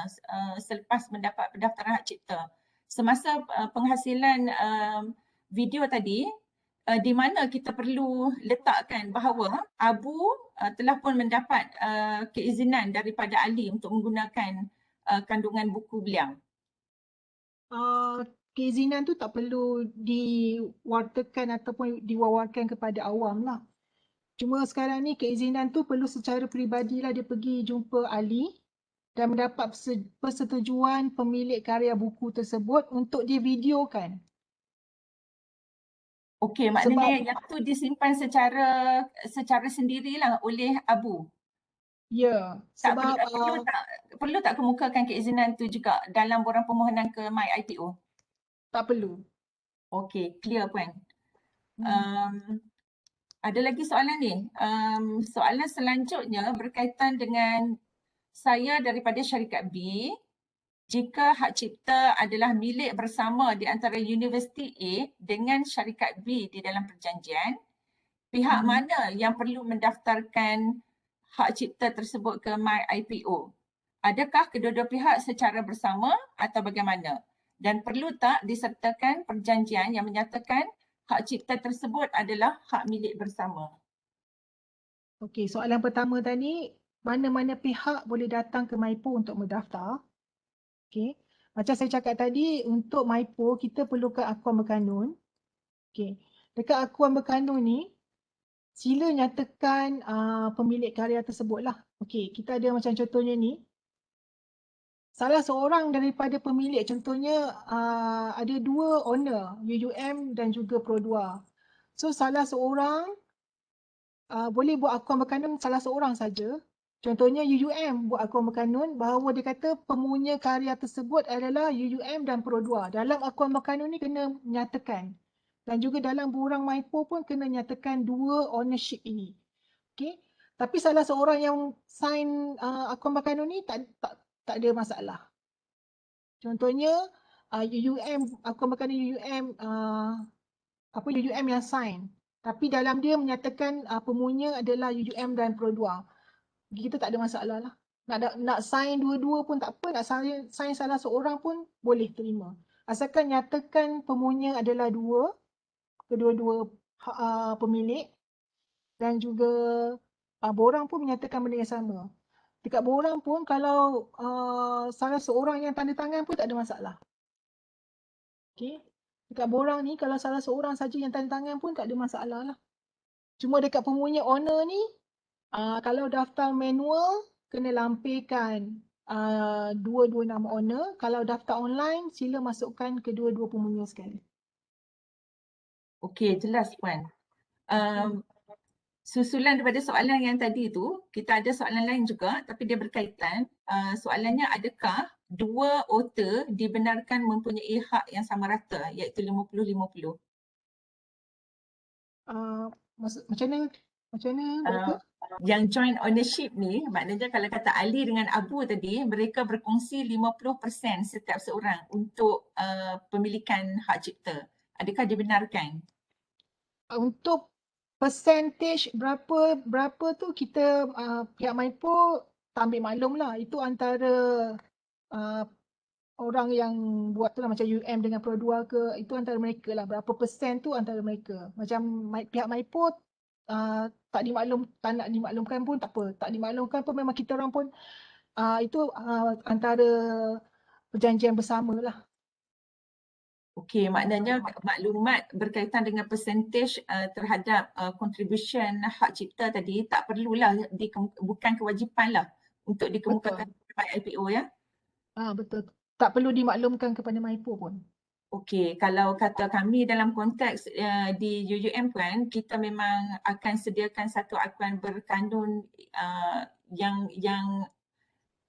selepas mendapat pendaftaran hak cipta. Semasa penghasilan video tadi, di mana kita perlu letakkan bahawa Abu telah pun mendapat keizinan daripada ahli untuk menggunakan kandungan buku beliau. Keizinan tu tak perlu diwartakan ataupun diwawarkan kepada awam lah. Cuma sekarang ni keizinan tu perlu secara peribadi lah, dia pergi jumpa ahli dan mendapat persetujuan pemilik karya buku tersebut untuk divideokan. Okey, maknanya yang tu disimpan secara sendirilah oleh Abu. Ya, Tak sebab perlu tak kemukakan keizinan tu juga dalam borang permohonan ke MyIPO? tak perlu. Okey, clear Puan. Ada lagi soalan ni. Soalan selanjutnya berkaitan dengan saya daripada syarikat B. Jika hak cipta adalah milik bersama di antara Universiti A dengan syarikat B di dalam perjanjian, pihak mana yang perlu mendaftarkan hak cipta tersebut ke MyIPO? Adakah kedua-dua pihak secara bersama atau bagaimana? Dan perlu tak disertakan perjanjian yang menyatakan hak cipta tersebut adalah hak milik bersama? Okey, soalan pertama tadi, mana-mana pihak boleh datang ke MyPo untuk mendaftar. Okey. Macam saya cakap tadi, untuk MyPo kita perlukan akuan berkanun. Okey. Dekat akuan berkanun ni, sila nyatakan pemilik karya tersebut lah. Okey, kita ada macam contohnya ni. Salah seorang daripada pemilik, contohnya ada dua owner, UUM dan juga Pro2. So salah seorang boleh buat akuan berkanun salah seorang saja. Contohnya UUM buat akuan berkanun bahawa dia kata pemunya karya tersebut adalah UUM dan Pro2. Dalam akuan berkanun ni kena nyatakan. Dan juga dalam borang MyPo pun kena nyatakan dua ownership ini. Okay. Tapi salah seorang yang sign akuan berkanun ni tak ada masalah. Contohnya UUM, akuan berkanun UUM, UUM yang sign. Tapi dalam dia menyatakan pemunya adalah UUM dan Pro2. Kita tak ada masalah lah. Nak sign dua-dua pun tak apa, nak sign salah seorang pun boleh terima. Asalkan nyatakan pemunya adalah kedua-dua pemilik dan juga borang pun menyatakan benda yang sama. Dekat borang pun kalau salah seorang yang tanda tangan pun tak ada masalah. Okay. Dekat borang ni kalau salah seorang saja yang tanda tangan pun tak ada masalah lah. Cuma dekat pemunya owner ni, kalau daftar manual, kena lampirkan dua-dua nama owner. Kalau daftar online, sila masukkan kedua-dua pemunya sekali. Okey, jelas Puan. Susulan daripada soalan yang tadi tu, kita ada soalan lain juga tapi dia berkaitan. Soalannya, adakah dua author dibenarkan mempunyai hak yang sama rata iaitu 50-50? Macam mana doktor? Yang joint ownership ni, maknanya kalau kata Ali dengan Abu tadi, mereka berkongsi 50% setiap seorang untuk pemilikan hak cipta. Adakah dibenarkan? Untuk percentage berapa tu kita pihak Maipo tak ambil maklum lah. Itu antara orang yang buat tu lah, macam UM dengan Pro 2 ke, itu antara mereka lah. Berapa persen tu antara mereka. Macam pihak Maipo tak nak dimaklumkan pun tak apa. Tak dimaklumkan pun memang kita orang pun itu antara perjanjian bersama lah. Okey, maknanya maklumat berkaitan dengan percentage terhadap contribution hak cipta tadi tak perlulah, bukan kewajipan lah untuk dikemukakan kepada IPO ya? Betul. Tak perlu dimaklumkan kepada Maipo pun. Okey, kalau kata kami dalam konteks di UUM kan, kita memang akan sediakan satu akuan berkanun yang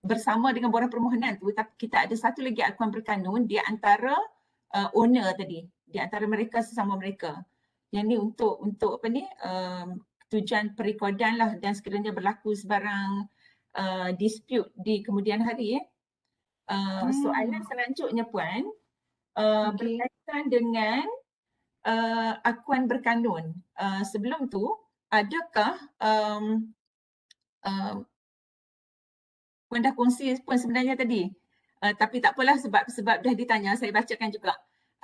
bersama dengan borang permohonan tu, tapi kita ada satu lagi akuan berkanun di antara owner tadi, di antara mereka sesama mereka. Yang ni untuk apa ni, tujuan perrekodan lah, dan sekiranya berlaku sebarang dispute di kemudian hari. Soalan selanjutnya Puan, berkaitan dengan akuan berkanun. Sebelum tu, adakah Puan dah kongsi pun sebenarnya tadi, tapi tak apalah sebab dah ditanya, saya bacakan juga.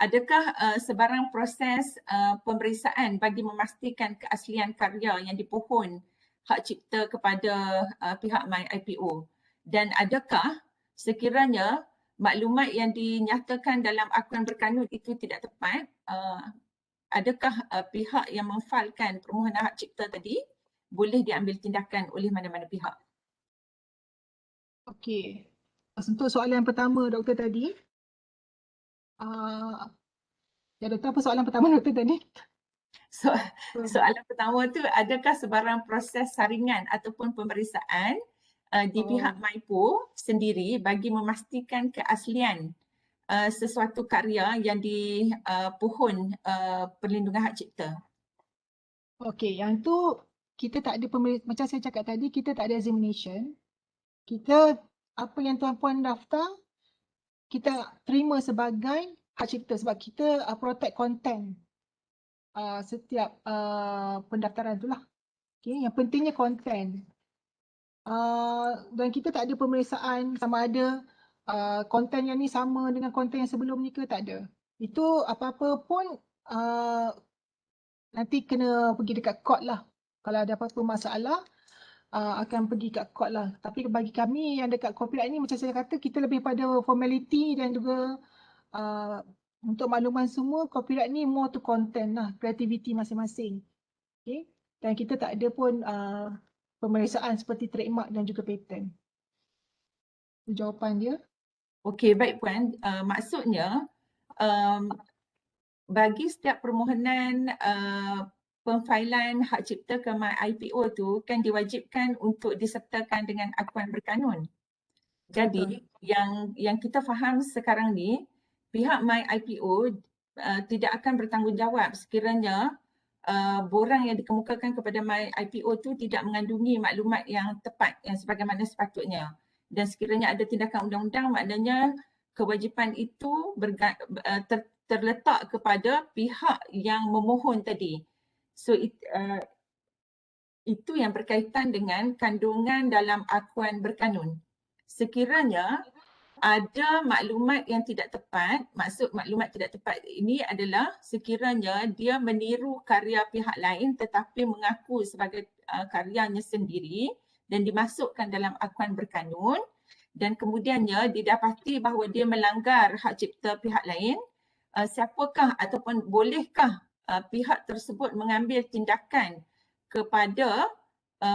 Adakah sebarang proses pemeriksaan bagi memastikan keaslian karya yang dipohon hak cipta kepada pihak MyIPO? Dan adakah sekiranya maklumat yang dinyatakan dalam akuan berkanun itu tidak tepat, adakah pihak yang memfailkan permohonan hak cipta tadi boleh diambil tindakan oleh mana-mana pihak? Okey. Untuk soalan yang pertama doktor tadi, doktor apa soalan pertama doktor tadi? Soalan pertama tu, adakah sebarang proses saringan ataupun pemeriksaan di pihak Maipo sendiri bagi memastikan keaslian sesuatu karya yang dipohon perlindungan hak cipta? Okey, yang tu kita tak ada macam saya cakap tadi, kita tak ada examination. Kita apa yang tuan-puan daftar, kita terima sebagai hak cipta sebab kita protect content setiap pendaftaran tu lah. Okay, yang pentingnya content. Dan kita tak ada pemeriksaan sama ada konten yang ni sama dengan konten yang sebelum ni ke, tak ada. Itu apa-apa pun nanti kena pergi dekat court lah. Kalau ada apa-apa masalah, akan pergi kat court lah. Tapi bagi kami yang dekat copyright ni, macam saya kata, kita lebih pada formality dan juga untuk makluman semua, copyright ni more to content lah, creativity masing-masing. Okay? Dan kita tak ada pun pemeriksaan seperti trademark dan juga patent. Itu jawapan dia. Okey, baik Puan. Maksudnya, bagi setiap permohonan pemfailan hak cipta ke MyIPO tu kan diwajibkan untuk disertakan dengan akuan berkanun. Jadi yang kita faham sekarang ni, pihak MyIPO tidak akan bertanggungjawab sekiranya borang yang dikemukakan kepada MyIPO tu tidak mengandungi maklumat yang tepat yang sebagaimana sepatutnya. Dan sekiranya ada tindakan undang-undang, maknanya kewajipan itu terletak kepada pihak yang memohon tadi. So itu yang berkaitan dengan kandungan dalam akuan berkanun. Sekiranya ada maklumat yang tidak tepat, maksud maklumat tidak tepat ini adalah sekiranya dia meniru karya pihak lain tetapi mengaku sebagai karyanya sendiri dan dimasukkan dalam akuan berkanun, dan kemudiannya didapati bahawa dia melanggar hak cipta pihak lain, siapakah ataupun bolehkah pihak tersebut mengambil tindakan kepada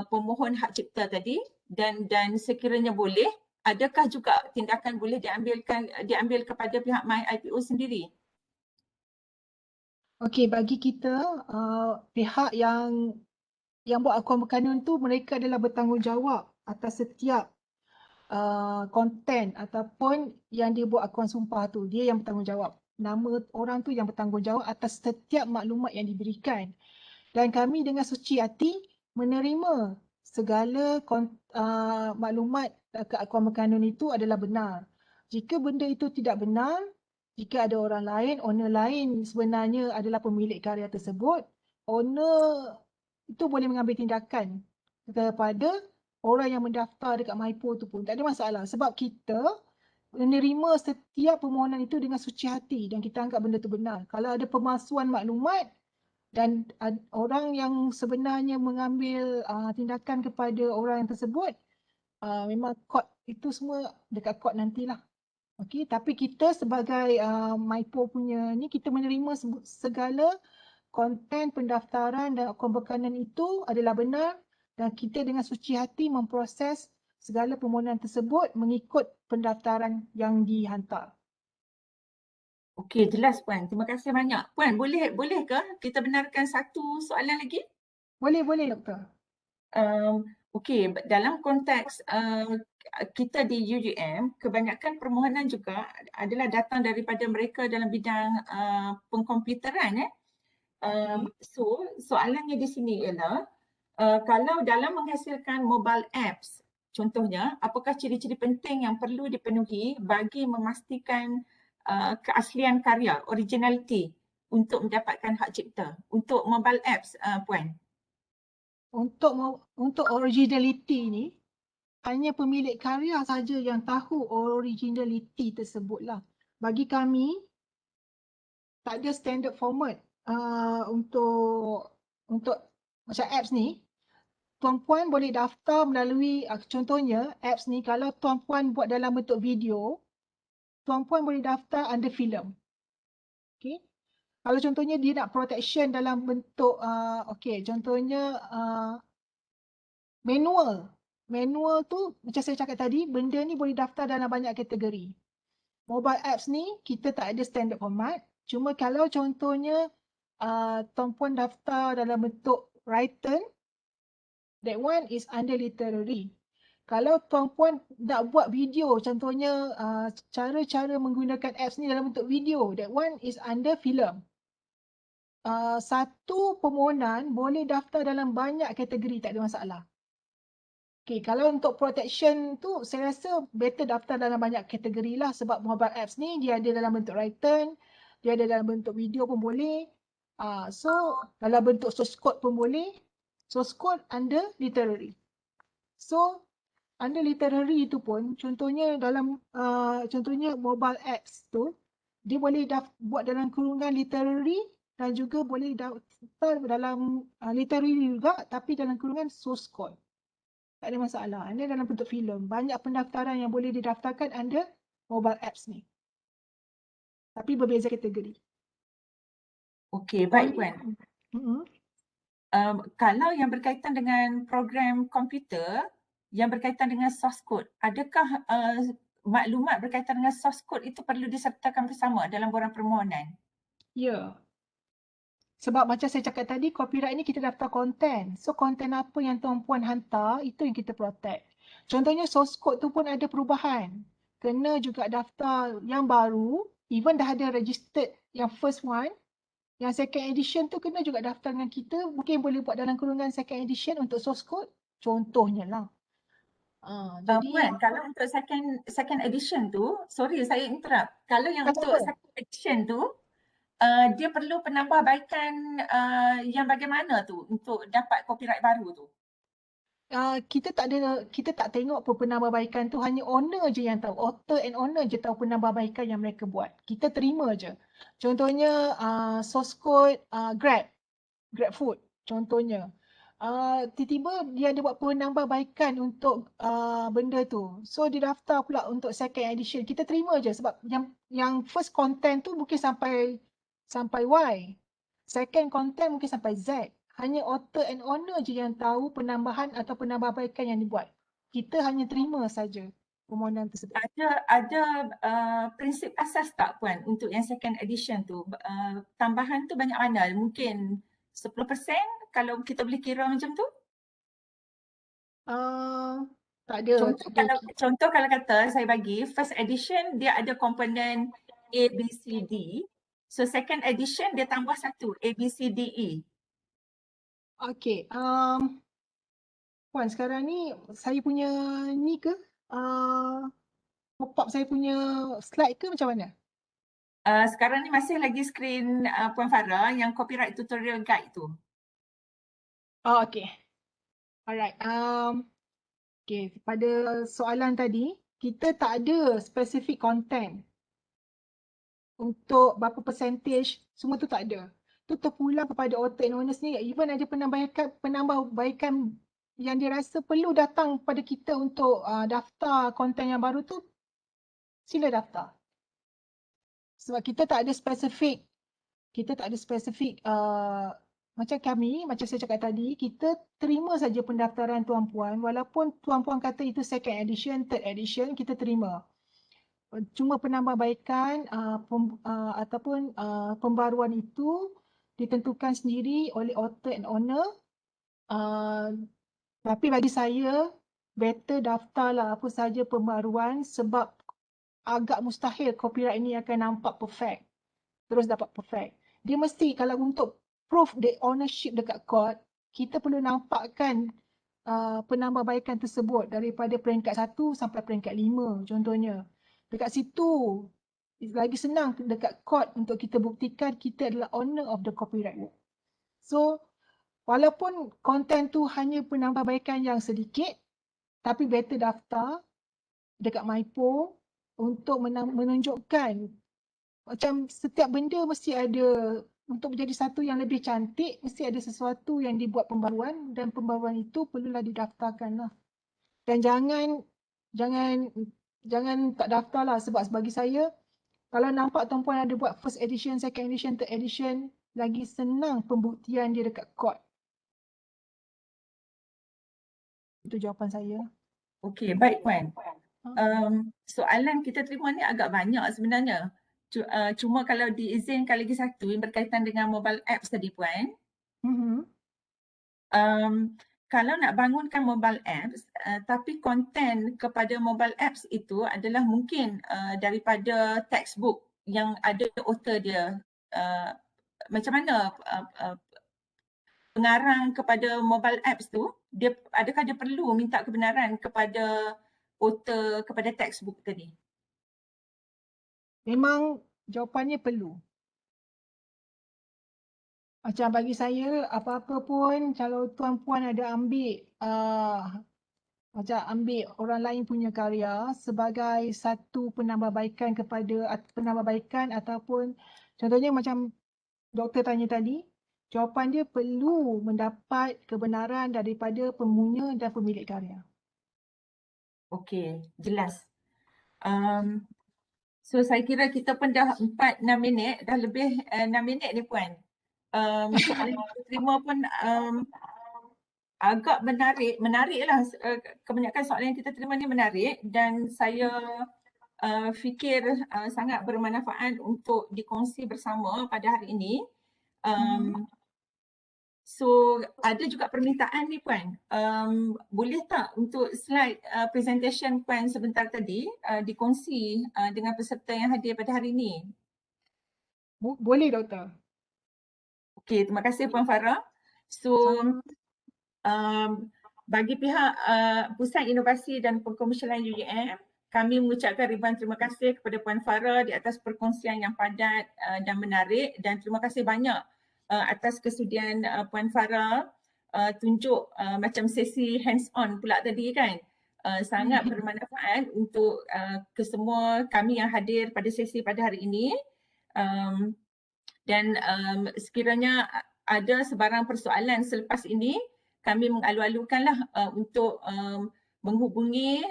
pemohon hak cipta tadi, dan sekiranya boleh, adakah juga tindakan boleh diambil kepada pihak MyIPO sendiri? Okey, bagi kita pihak yang yang buat akuan berkanun tu mereka adalah bertanggungjawab atas setiap konten ataupun yang dia buat akuan sumpah tu. Dia yang bertanggungjawab. Nama orang tu yang bertanggungjawab atas setiap maklumat yang diberikan. Dan kami dengan suci hati menerima segala maklumat ke akuan berkanun itu adalah benar. Jika benda itu tidak benar, jika ada orang lain, owner lain sebenarnya adalah pemilik karya tersebut, owner itu boleh mengambil tindakan kepada orang yang mendaftar dekat MyPo tu pun. Tak ada masalah sebab kita menerima setiap permohonan itu dengan suci hati dan kita anggap benda tu benar. Kalau ada pemalsuan maklumat dan orang yang sebenarnya mengambil tindakan kepada orang yang tersebut, memang court itu semua dekat court nantilah. Okey, tapi kita sebagai MyPo punya ni, kita menerima segala konten pendaftaran dan akuan berkanun itu adalah benar dan kita dengan suci hati memproses segala permohonan tersebut mengikut pendaftaran yang dihantar. Okey, jelas Puan. Terima kasih banyak. Puan, boleh ke kita benarkan satu soalan lagi? Boleh, doktor. Okey, dalam konteks kita di UUM, kebanyakan permohonan juga adalah datang daripada mereka dalam bidang pengkomputeran. So, soalannya di sini ialah kalau dalam menghasilkan mobile apps, contohnya, apakah ciri-ciri penting yang perlu dipenuhi bagi memastikan keaslian karya, originality untuk mendapatkan hak cipta untuk mobile apps, Puan? Untuk originality ni, hanya pemilik karya saja yang tahu originality tersebutlah. Bagi kami, tak ada standard format untuk macam apps ni. Tuan-puan boleh daftar melalui, contohnya apps ni kalau tuan-puan buat dalam bentuk video, tuan-puan boleh daftar under filem. Okay. Kalau contohnya dia nak protection dalam bentuk, contohnya manual. Manual tu macam saya cakap tadi, benda ni boleh daftar dalam banyak kategori. Mobile apps ni kita tak ada standard format. Cuma kalau contohnya tuan-puan daftar dalam bentuk written, that one is under literary. Kalau tuan-puan nak buat video, contohnya cara-cara menggunakan apps ni dalam bentuk video, that one is under filem. Satu permohonan boleh daftar dalam banyak kategori, tak ada masalah. Okay, kalau untuk protection tu, saya rasa better daftar dalam banyak kategori lah sebab mobile apps ni dia ada dalam bentuk written, dia ada dalam bentuk video pun boleh. So, dalam bentuk source code pun boleh. Source code under literary. So, under literary itu pun, contohnya dalam contohnya mobile apps tu, dia boleh buat dalam kurungan literary dan juga boleh daftar dalam literary juga tapi dalam kurungan source code. Tak ada masalah. Ini dalam bentuk filem. Banyak pendaftaran yang boleh didaftarkan under mobile apps ni. Tapi berbeza kategori. Okey, baik Puan. Kalau yang berkaitan dengan program komputer, yang berkaitan dengan source code, adakah maklumat berkaitan dengan source code itu perlu disertakan bersama dalam borang permohonan? Ya. Sebab macam saya cakap tadi, copyright ni kita daftar konten. So, konten apa yang tuan-puan hantar, itu yang kita protect. Contohnya, source code tu pun ada perubahan. Kena juga daftar yang baru, even dah ada registered yang first one, yang second edition tu kena juga daftar dengan kita. Mungkin boleh buat dalam kurungan second edition untuk source code. Contohnya lah. Jadi Puan, kalau untuk second edition tu, sorry saya interrupt. Kalau yang untuk second edition tu, dia perlu penambahbaikan yang bagaimana tu untuk dapat copyright baru tu? Kita tak tengok penambahbaikan tu, hanya owner je yang tahu. Author and owner je tahu penambahbaikan yang mereka buat. Kita terima je. Contohnya source code GrabFood contohnya. Tiba-tiba dia ada buat penambahbaikan untuk benda tu. So dia daftar pula untuk second edition. Kita terima je sebab yang first content tu mungkin sampai Y. Second content mungkin sampai Z. Hanya author and owner je yang tahu penambahan atau penambahbaikan yang dibuat. Kita hanya terima saja permohonan tersebut. Ada prinsip asas tak Puan untuk yang second edition tu? Tambahan tu banyak mana? Mungkin 10% kalau kita boleh kira macam tu? Tak ada. Contoh kalau kata saya bagi first edition dia ada komponen A, B, C, D. So second edition dia tambah satu A, B, C, D, E. Okey. Puan, sekarang ni saya punya ni ke? Pop-up saya punya slide ke macam mana? Sekarang ni masih lagi screen Puan Farah yang copyright tutorial guide tu. Oh, okey. Alright. Okay, pada soalan tadi, kita tak ada specific content untuk berapa percentage, semua tu tak ada. Tu terpulang kepada author and owner sendiri. Even ada penambahbaikan yang dia rasa perlu datang pada kita untuk daftar konten yang baru tu, sila daftar. Sebab kita tak ada spesifik, macam kami, macam saya cakap tadi, kita terima saja pendaftaran tuan-puan walaupun tuan-puan kata itu second edition, third edition, kita terima. Cuma penambahbaikan ataupun pembaruan itu ditentukan sendiri oleh author and owner. Tapi bagi saya, better daftarlah apa saja pembaruan sebab agak mustahil copyright ini akan nampak perfect. Terus dapat perfect. Dia mesti kalau untuk proof the ownership dekat court, kita perlu nampakkan penambahbaikan tersebut daripada peringkat 1 sampai peringkat 5 contohnya. Dekat situ lagi senang dekat court untuk kita buktikan kita adalah owner of the copyright work. So walaupun konten tu hanya penambahbaikan yang sedikit, tapi better daftar dekat MyPo untuk menunjukkan macam setiap benda mesti ada, untuk menjadi satu yang lebih cantik, mesti ada sesuatu yang dibuat pembaruan dan pembaruan itu perlulah didaftarkan lah. Dan jangan tak daftar lah sebab bagi saya, kalau nampak tuan-puan ada buat first edition, second edition, third edition, lagi senang pembuktian dia dekat court. Itu jawapan saya. Okey, baik Puan. Soalan kita terima ni agak banyak sebenarnya. Cuma kalau diizinkan lagi satu yang berkaitan dengan mobile apps tadi Puan. Kalau nak bangunkan mobile apps, tapi konten kepada mobile apps itu adalah mungkin daripada textbook yang ada author dia. Macam mana pengarang kepada mobile apps tu, adakah dia perlu minta kebenaran kepada author kepada textbook tadi? Memang jawapannya perlu. Macam bagi saya, apa-apa pun kalau tuan-puan ada ambil macam ambil orang lain punya karya sebagai satu penambahbaikan ataupun contohnya macam doktor tanya tadi, jawapan dia perlu mendapat kebenaran daripada pemunya dan pemilik karya. Okey, jelas. So saya kira kita pun dah 4-6 minit, dah lebih 6 minit ni Puan. Soalan yang kita terima pun agak menariklah. Kebanyakan soalan yang kita terima ni menarik dan saya fikir sangat bermanfaat untuk dikongsi bersama pada hari ini. So ada juga permintaan ni Puan, boleh tak untuk slide presentation Puan sebentar tadi dikongsi dengan peserta yang hadir pada hari ini? Boleh doktor. Okey, terima kasih Puan Farah. So bagi pihak Pusat Inovasi dan Perkomersialan UUM, kami mengucapkan ribuan terima kasih kepada Puan Farah di atas perkongsian yang padat dan menarik, dan terima kasih banyak atas kesudian Puan Farah tunjuk macam sesi hands on pula tadi kan. Sangat bermanfaat untuk kesemua kami yang hadir pada sesi pada hari ini. Dan sekiranya ada sebarang persoalan selepas ini, kami mengalu-alukanlah untuk menghubungi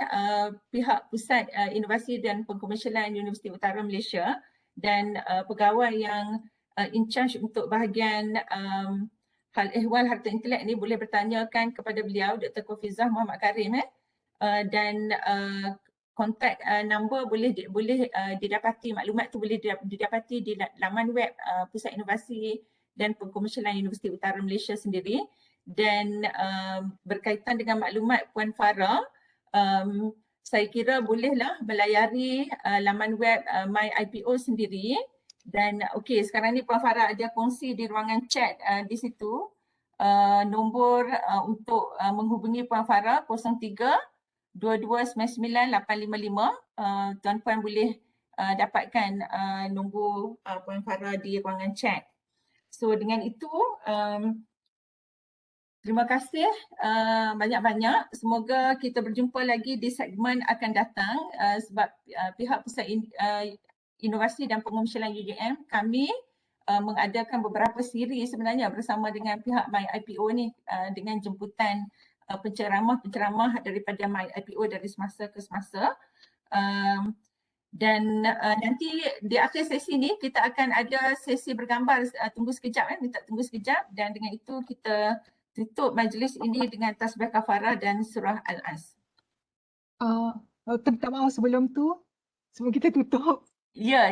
pihak Pusat Inovasi dan Perkomersialan Universiti Utara Malaysia dan pegawai yang in charge untuk bahagian hal ehwal harta intelek ni boleh bertanyakan kepada beliau, Dr. Khofizah Muhammad Karim dan kontak number boleh didapati, maklumat tu boleh didapati di laman web Pusat Inovasi dan Perkomersialan Universiti Utara Malaysia sendiri. dan berkaitan dengan maklumat Puan Farah, saya kira bolehlah melayari laman web MyIPO sendiri. Dan okey, sekarang ni Puan Farah ada kongsi di ruangan chat di situ nombor untuk menghubungi Puan Farah 03-2299-855. Tuan-puan boleh dapatkan nombor Puan Farah di ruangan chat. So dengan itu, terima kasih banyak-banyak. Semoga kita berjumpa lagi di segmen akan datang sebab pihak Pusat Inovasi dan Pengomersialan UGM kami mengadakan beberapa siri sebenarnya bersama dengan pihak MyIPO ni dengan jemputan penceramah-penceramah daripada MyIPO dari semasa ke semasa. Dan nanti di akhir sesi ni kita akan ada sesi bergambar. Tunggu sekejap, minta tunggu sekejap, dan dengan itu kita tutup majlis ini dengan tasbih kafarah dan surah Al-As. Minta maaf sebelum tu, sebelum kita tutup. Ya.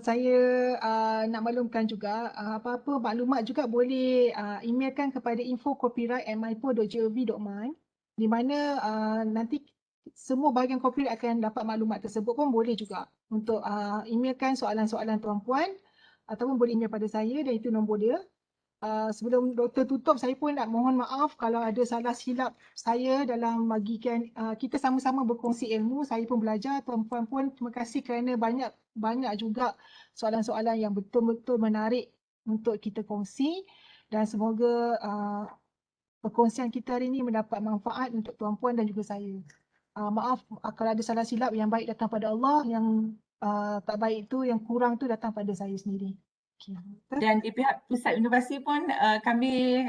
Saya nak maklumkan juga apa-apa maklumat juga boleh emailkan kepada info@copyright@mypo.gov.my, di mana nanti semua bahagian copyright akan dapat maklumat tersebut pun boleh juga untuk emailkan soalan-soalan tuan-puan ataupun boleh email pada saya dan itu nombor dia. Sebelum doktor tutup, saya pun nak mohon maaf kalau ada salah silap saya dalam bagikan kita sama-sama berkongsi ilmu. Saya pun belajar, tuan-puan pun terima kasih kerana banyak juga soalan-soalan yang betul-betul menarik untuk kita kongsi, dan semoga perkongsian kita hari ini mendapat manfaat untuk tuan-puan dan juga saya. Maaf kalau ada salah silap, yang baik datang pada Allah, yang tak baik itu, yang kurang tu datang pada saya sendiri. Dan di pihak Pusat Inovasi pun kami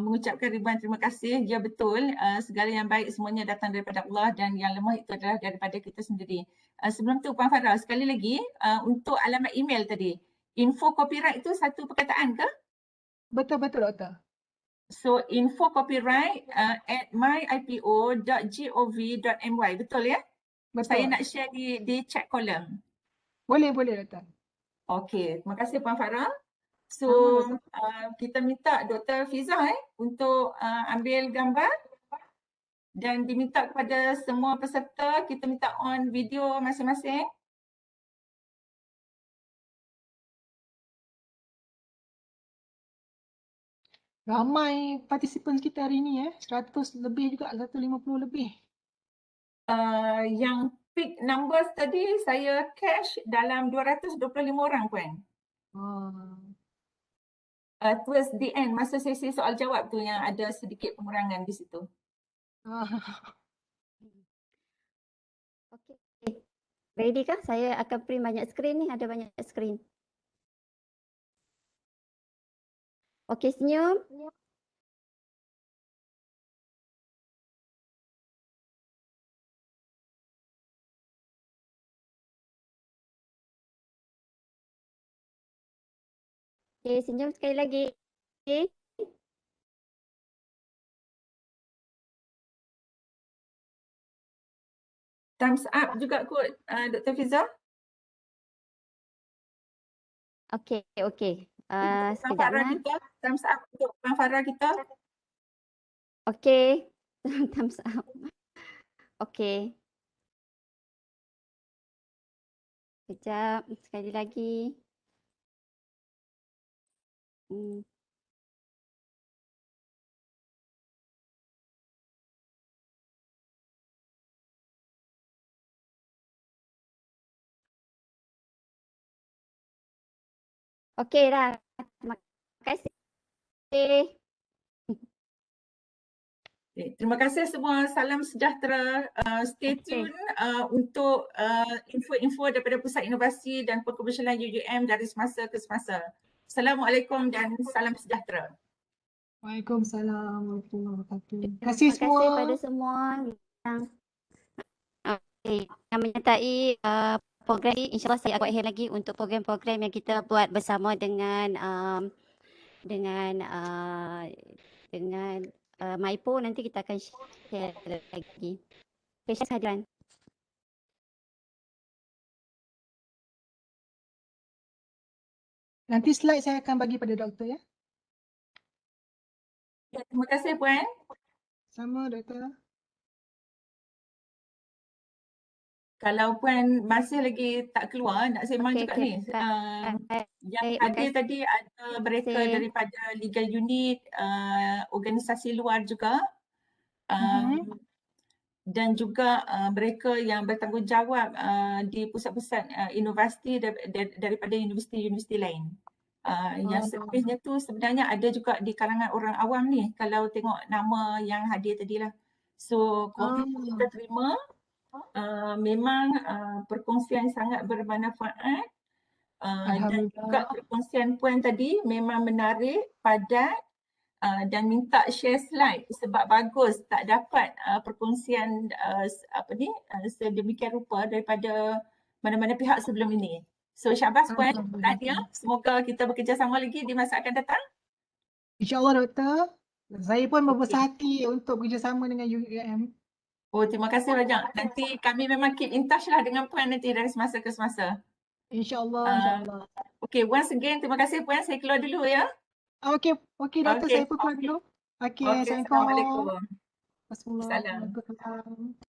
mengucapkan ribuan terima kasih. Ya betul, segala yang baik semuanya datang daripada Allah dan yang lemah itu adalah daripada kita sendiri. Sebelum tu Puan Farah, sekali lagi untuk alamat email tadi, info copyright itu satu perkataan ke? Betul doktor. So info copyright at myipo.gov.my, betul ya? Betul. Saya nak share di chat column. Boleh doktor. Okey, terima kasih Puan Farah. So kita minta Dr. Fiza untuk ambil gambar dan diminta kepada semua peserta kita minta on video masing-masing. Ramai participants kita hari ni 100 lebih juga, 150 lebih. Yang peak numbers tadi saya cash dalam 225 orang Puan. Towards the end, masa sesi soal jawab tu yang ada sedikit pengurangan di situ. Okey. Ready kah? Saya akan print banyak skrin ni, ada banyak skrin. Okey, senyum. Okey, senyum sekali lagi. Okey. Thumbs up juga kot Dr. Fiza. Okey. Puan Sekejap Farah kita, thumbs up untuk Puan Farah kita. Okey. Thumbs up. Okey. Sekejap, sekali lagi. Okey dah. Terima kasih. Terima kasih semua. Salam sejahtera. Stay tune untuk info-info daripada Pusat Inovasi dan Pengomersialan UGM dari semasa ke semasa. Assalamualaikum dan salam sejahtera. Waalaikumsalam warahmatullahi wabarakatuh. Terima Terima kasih semua. kasih pada semua yang menyertai program ini. InsyaAllah saya akan buat lagi untuk program-program yang kita buat bersama dengan MyPo. Nanti kita akan share lagi. Terima kasih hadiran. Nanti slide saya akan bagi pada doktor Ya, terima kasih Puan. Sama Doktor. Kalau Puan masih lagi tak keluar, nak sembang Okey, juga okey. ni. Yang Baik, hadir makasih. tadi ada mereka daripada legal unit, organisasi luar juga. Dan juga mereka yang bertanggungjawab di pusat-pusat inovasi daripada universiti-universiti lain. Yang selebihnya tu sebenarnya ada juga di kalangan orang awam ni kalau tengok nama yang hadir tadi lah. So COVID kita terima, memang perkongsian sangat bermanfaat dan juga Alhamdulillah. perkongsian Puan tadi memang menarik, padat dan minta share slide sebab bagus tak dapat perkongsian sedemikian rupa daripada mana-mana pihak sebelum ini. So syabas Puan, tahniah. Semoga kita bekerjasama lagi di masa akan datang. InsyaAllah Doktor. Saya pun berbesar hati untuk bekerjasama dengan UUM. Oh, terima kasih banyak. Nanti kami memang keep in touch lah dengan Puan nanti dari semasa ke semasa. InsyaAllah, insyaAllah. Okay, once again terima kasih Puan. Saya keluar dulu ya. Okey, Doktor, Okey. saya pun keluar dulu. Okey, Okey, Assalamualaikum. Assalamualaikum. Assalamualaikum.